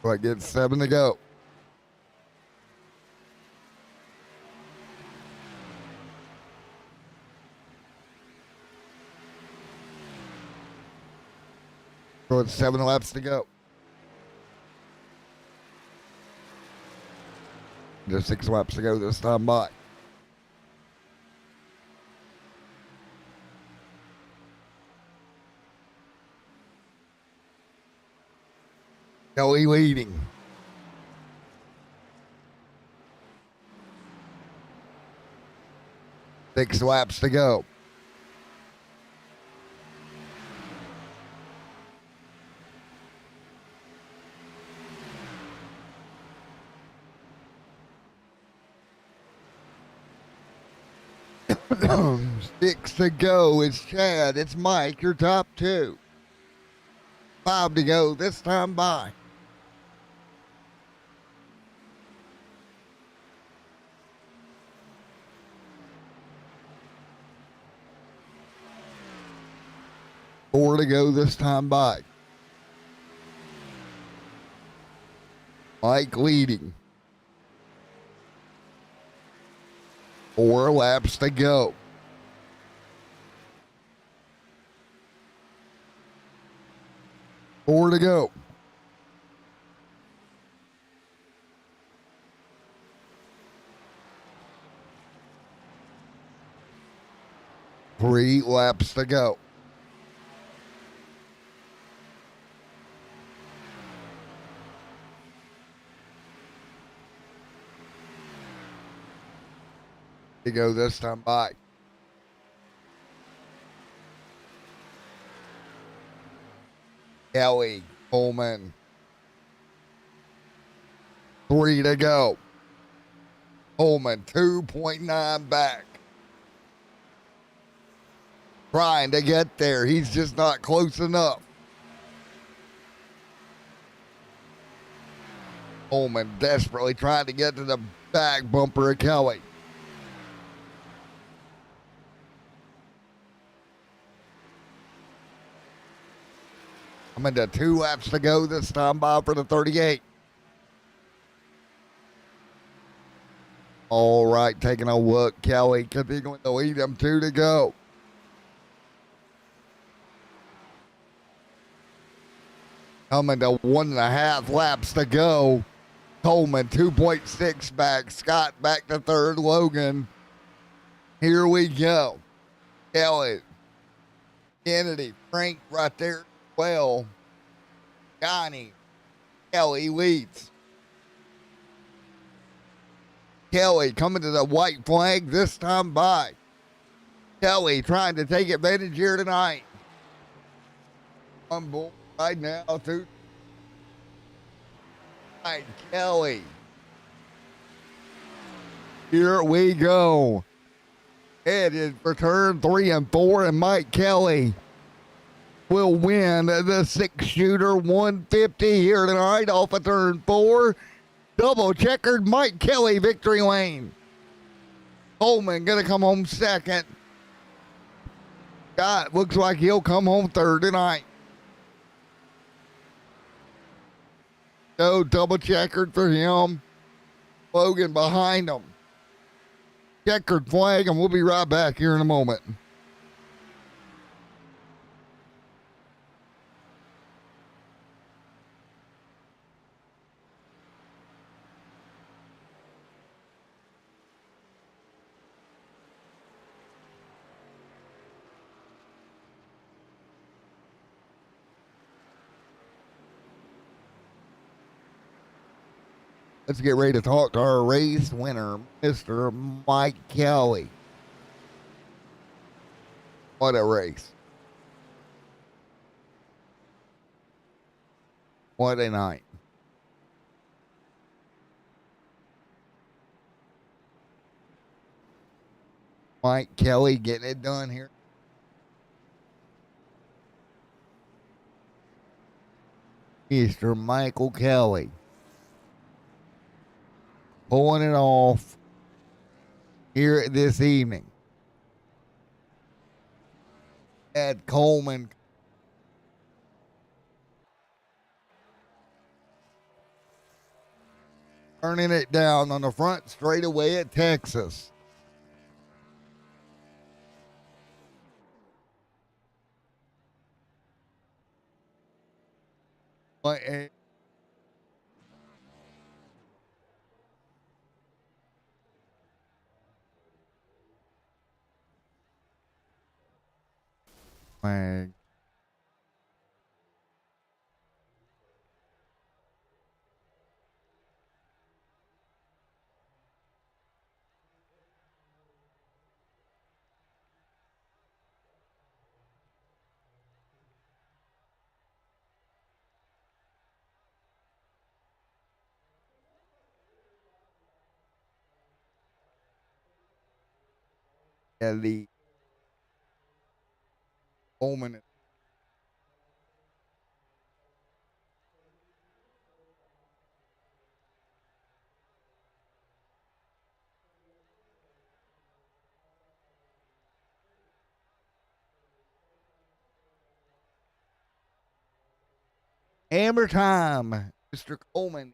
So I get 7 to go. So it's 7 laps to go. There's 6 laps to go this time by. Kelly leading. Six laps to go. Six to go. It's Chad. It's Mike. Your top two. 5 to go this time by. 4 to go this time by. Mike leading. 4 laps to go. Four to go. Three laps to go. To go this time by. Kelly Coleman. 3 to go. Coleman 2.9 back. Trying to get there. He's just not close enough. Coleman desperately trying to get to the back bumper of Kelly. I'm into 2 laps to go this time by for the 38. All right, taking a look. Kelly continuing to lead him. 2 to go. Coming to 1.5 laps to go. Coleman 2.6 back. Scott back to third. Logan. Here we go. Kelly. Kennedy. Frank right there as well. Johnny. Kelly leads. Kelly coming to the white flag this time by. Kelly trying to take advantage here tonight. On board right now to Kelly. Here we go. Headed for turn 3 and 4, and Mike Kelly will win the 6-shooter 150 here tonight off of turn 4. Double checkered Mike Kelly victory lane. Coleman gonna come home second. Scott looks like he'll come home third tonight. So double checkered for him. Logan behind him. Checkered flag, and we'll be right back here in a moment. Let's get ready to talk to our race winner, Mr. Mike Kelly. What a race. What a night. Mike Kelly getting it done here. Mr. Michael Kelly. Pulling it off here this evening. Ed Coleman turning it down on the front straightaway at Texas. But flag. Kelly Coleman. Hammer time, Mr. Coleman.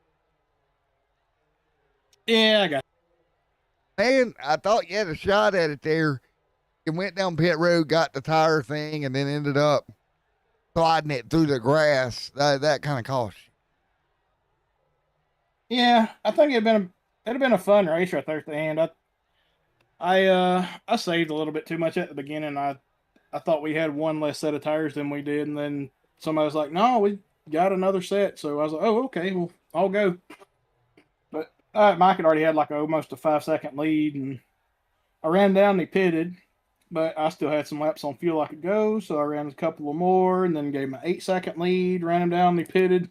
Yeah, I got it. Man, I thought you had a shot at it there. You went down pit road, got the tire thing, and then ended up sliding it through the grass. That kind of cost you. Yeah, I think it'd have been a fun race right there at the end. I saved a little bit too much at the beginning. I thought we had one less set of tires than we did, and then somebody was like, "No, we got another set." So I was like, "Oh, okay, well, I'll go." But Mike had already had like almost a 5 second lead, and I ran down. And he pitted, but I still had some laps on fuel I could go, so I ran a couple of more, and then gave him an 8 second lead. Ran him down. And he pitted,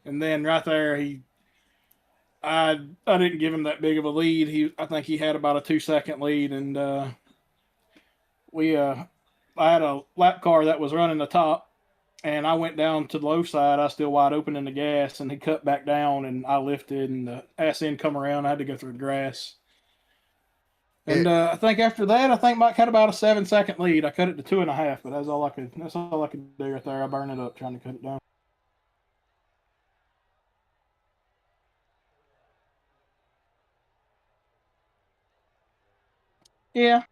and then right there I didn't give him that big of a lead. I think he had about a 2 second lead, and I had a lap car that was running the top, and I went down to the low side. I was still wide open in the gas, and he cut back down, and I lifted, and the ass end come around. I had to go through the grass. And I think after that, I think Mike had about a 7 second lead. I cut it to 2.5, but that's all I could do right there. I burned it up trying to cut it down. Yeah.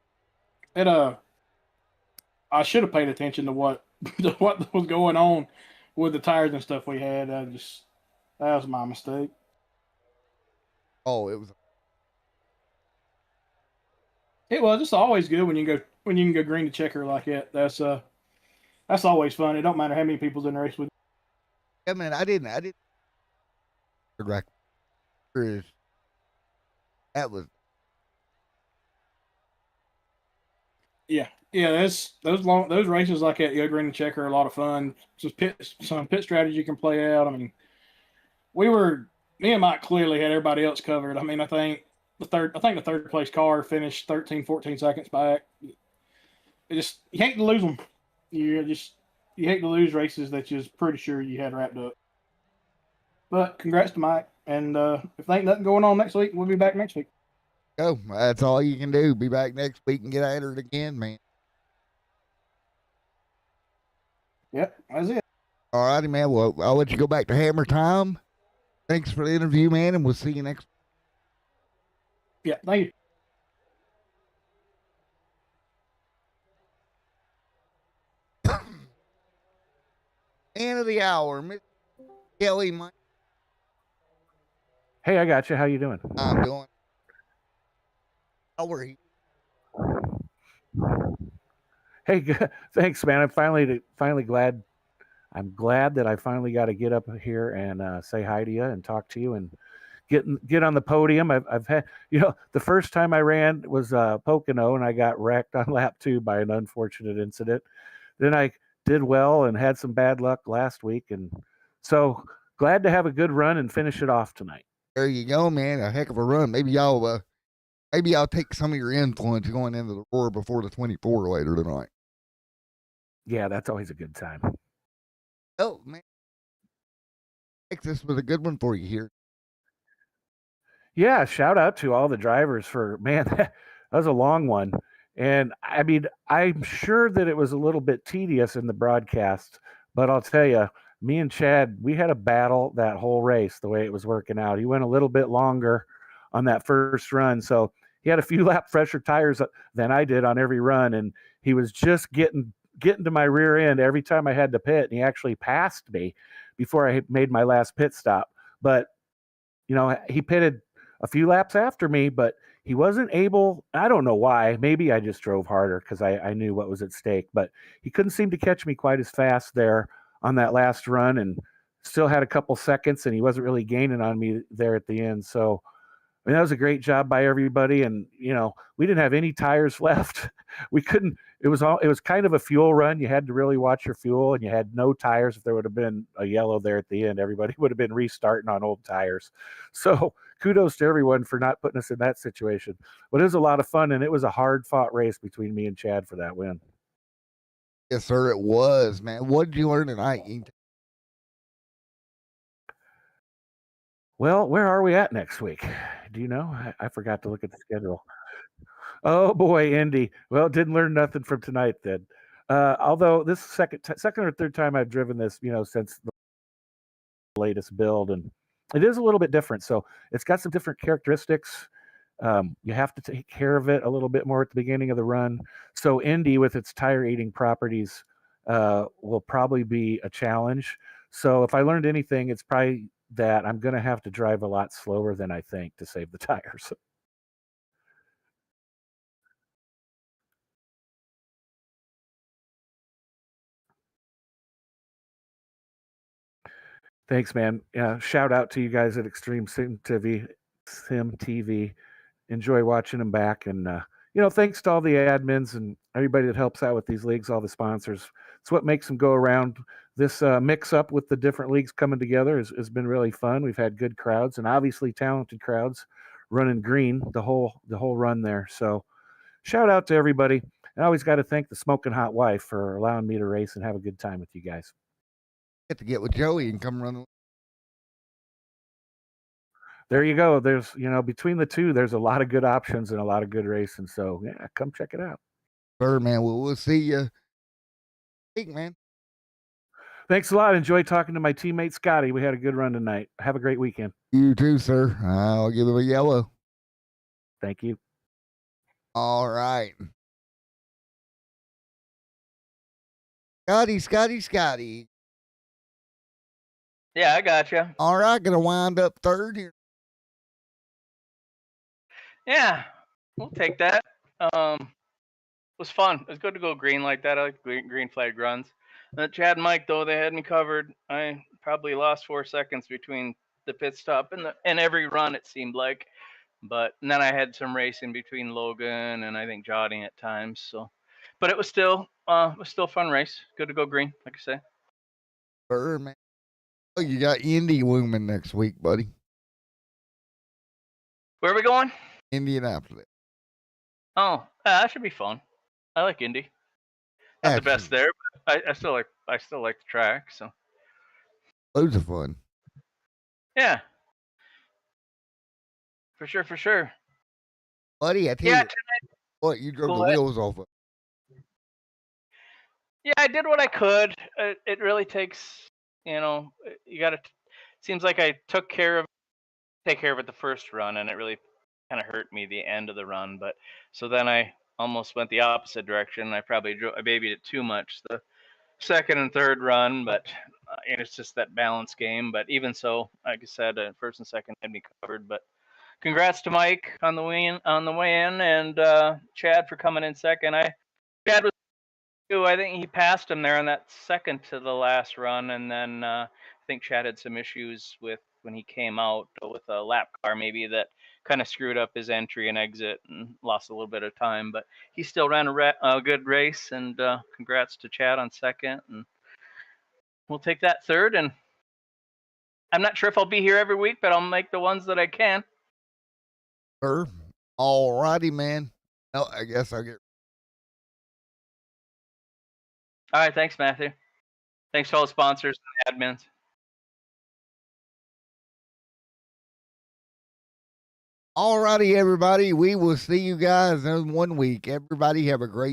It I should have paid attention to what to what was going on with the tires and stuff we had. That was my mistake. Oh, it was. It was. It's always good when you can go green to checker like that. That's always fun. It don't matter how many people's in the race with. Yeah, man, I didn't. That was. Yeah. Those races like that, you go green to checker, are a lot of fun. Just some pit strategy you can play out. I mean, me and Mike clearly had everybody else covered. I mean, I think the third place car finished 13, 14 seconds back. You hate to lose them. You hate to lose races that you're pretty sure you had wrapped up. But congrats to Mike. And if there ain't nothing going on next week, we'll be back next week. Go. That's all you can do. Be back next week and get at it again, man. Yep, that's it. All righty, man. Well, I'll let you go back to Hammer time. Thanks for the interview, man, and we'll see you next. Yeah, thank you. End of the hour, Miss Kelly. Mike. Hey, I got you. How you doing? I'm doing. How are you? Hey, thanks, man. I'm finally glad. I'm glad that I finally got to get up here and say hi to you and talk to you and get on the podium. I've had, the first time I ran was Pocono, and I got wrecked on lap 2 by an unfortunate incident. Then I did well and had some bad luck last week, and so glad to have a good run and finish it off tonight. There you go, man. A heck of a run. Maybe I'll take some of your influence going into the Roar before the 24 later tonight. Yeah, that's always a good time. Oh, man. This was a good one for you here. Yeah, shout out to all the drivers for, man, that was a long one. And I mean, I'm sure that it was a little bit tedious in the broadcast, but I'll tell you, me and Chad, we had a battle that whole race the way it was working out. He went a little bit longer on that first run. So he had a few lap fresher tires than I did on every run. And he was just getting to my rear end every time I had to pit. And he actually passed me before I made my last pit stop. But, he pitted a few laps after me, but he wasn't able, I don't know why, maybe I just drove harder because I knew what was at stake, but he couldn't seem to catch me quite as fast there on that last run, and still had a couple seconds, and he wasn't really gaining on me there at the end. So I mean, that was a great job by everybody. And, we didn't have any tires left. We couldn't, it was kind of a fuel run. You had to really watch your fuel, and you had no tires. If there would have been a yellow there at the end, everybody would have been restarting on old tires. So kudos to everyone for not putting us in that situation. But it was a lot of fun, and it was a hard fought race between me and Chad for that win. Yes, sir, it was, man. What did you learn tonight? Well, where are we at next week? Do you know? I forgot to look at the schedule. Oh boy, Indy. Well, didn't learn nothing from tonight then. Although this second or third time I've driven this, since the latest build, and it is a little bit different. So it's got some different characteristics. You have to take care of it a little bit more at the beginning of the run. So Indy, with its tire eating properties, will probably be a challenge. So if I learned anything, it's probably that I'm going to have to drive a lot slower than I think to save the tires. Thanks, man. Shout out to you guys at Extreme Sim TV. Enjoy watching them back. And, thanks to all the admins and everybody that helps out with these leagues, all the sponsors. It's what makes them go around. This mix up with the different leagues coming together has been really fun. We've had good crowds and obviously talented crowds running green the whole run there. So shout out to everybody. I always got to thank the Smoking Hot Wife for allowing me to race and have a good time with you guys. Get to get with Joey and come run. There you go. There's, between the two, there's a lot of good options and a lot of good racing. So yeah, come check it out. Sure, man. We'll see you. Hey, man. Thanks a lot. Enjoy talking to my teammate Scotty. We had a good run tonight. Have a great weekend. You too, sir. I'll give him a yellow. Thank you. All right. Scotty. Yeah, I got you. All right, gonna wind up third here. Yeah, we'll take that. It was fun. It was good to go green like that. I like green flag runs. Chad and Mike, though, they had me covered. I probably lost 4 seconds between the pit stop and every run, it seemed like. And then I had some racing between Logan and I think Jotting at times. So, but it was still a fun race. Good to go green, like I say. Sure, man. Oh, you got Indy looming next week, buddy. Where are we going? Indianapolis. Oh, that should be fun. I like Indy. Not the best there, but I still like the track. So loads of fun. Yeah, for sure. Buddy, I tell you what, you drove the wheels off of. Yeah, I did what I could. It really takes, you got to. Seems like I take care of it the first run, and it really kind of hurt me the end of the run. But so then I almost went the opposite direction. I babied it too much the second and third run, but it's just that balance game. But even so, like I said, first and second had me covered. But congrats to Mike on the way in, and Chad for coming in second. Chad was I think he passed him there on that second to the last run, and then I think Chad had some issues with when he came out with a lap car maybe that kind of screwed up his entry and exit and lost a little bit of time, but he still ran a good race, and congrats to Chad on second, and we'll take that third. And I'm not sure if I'll be here every week, but I'll make the ones that I can. Sure. All righty, man. Oh, I guess I'll get. All right, thanks, Matthew. Thanks to all the sponsors and admins. All righty, everybody. We will see you guys in 1 week. Everybody have a great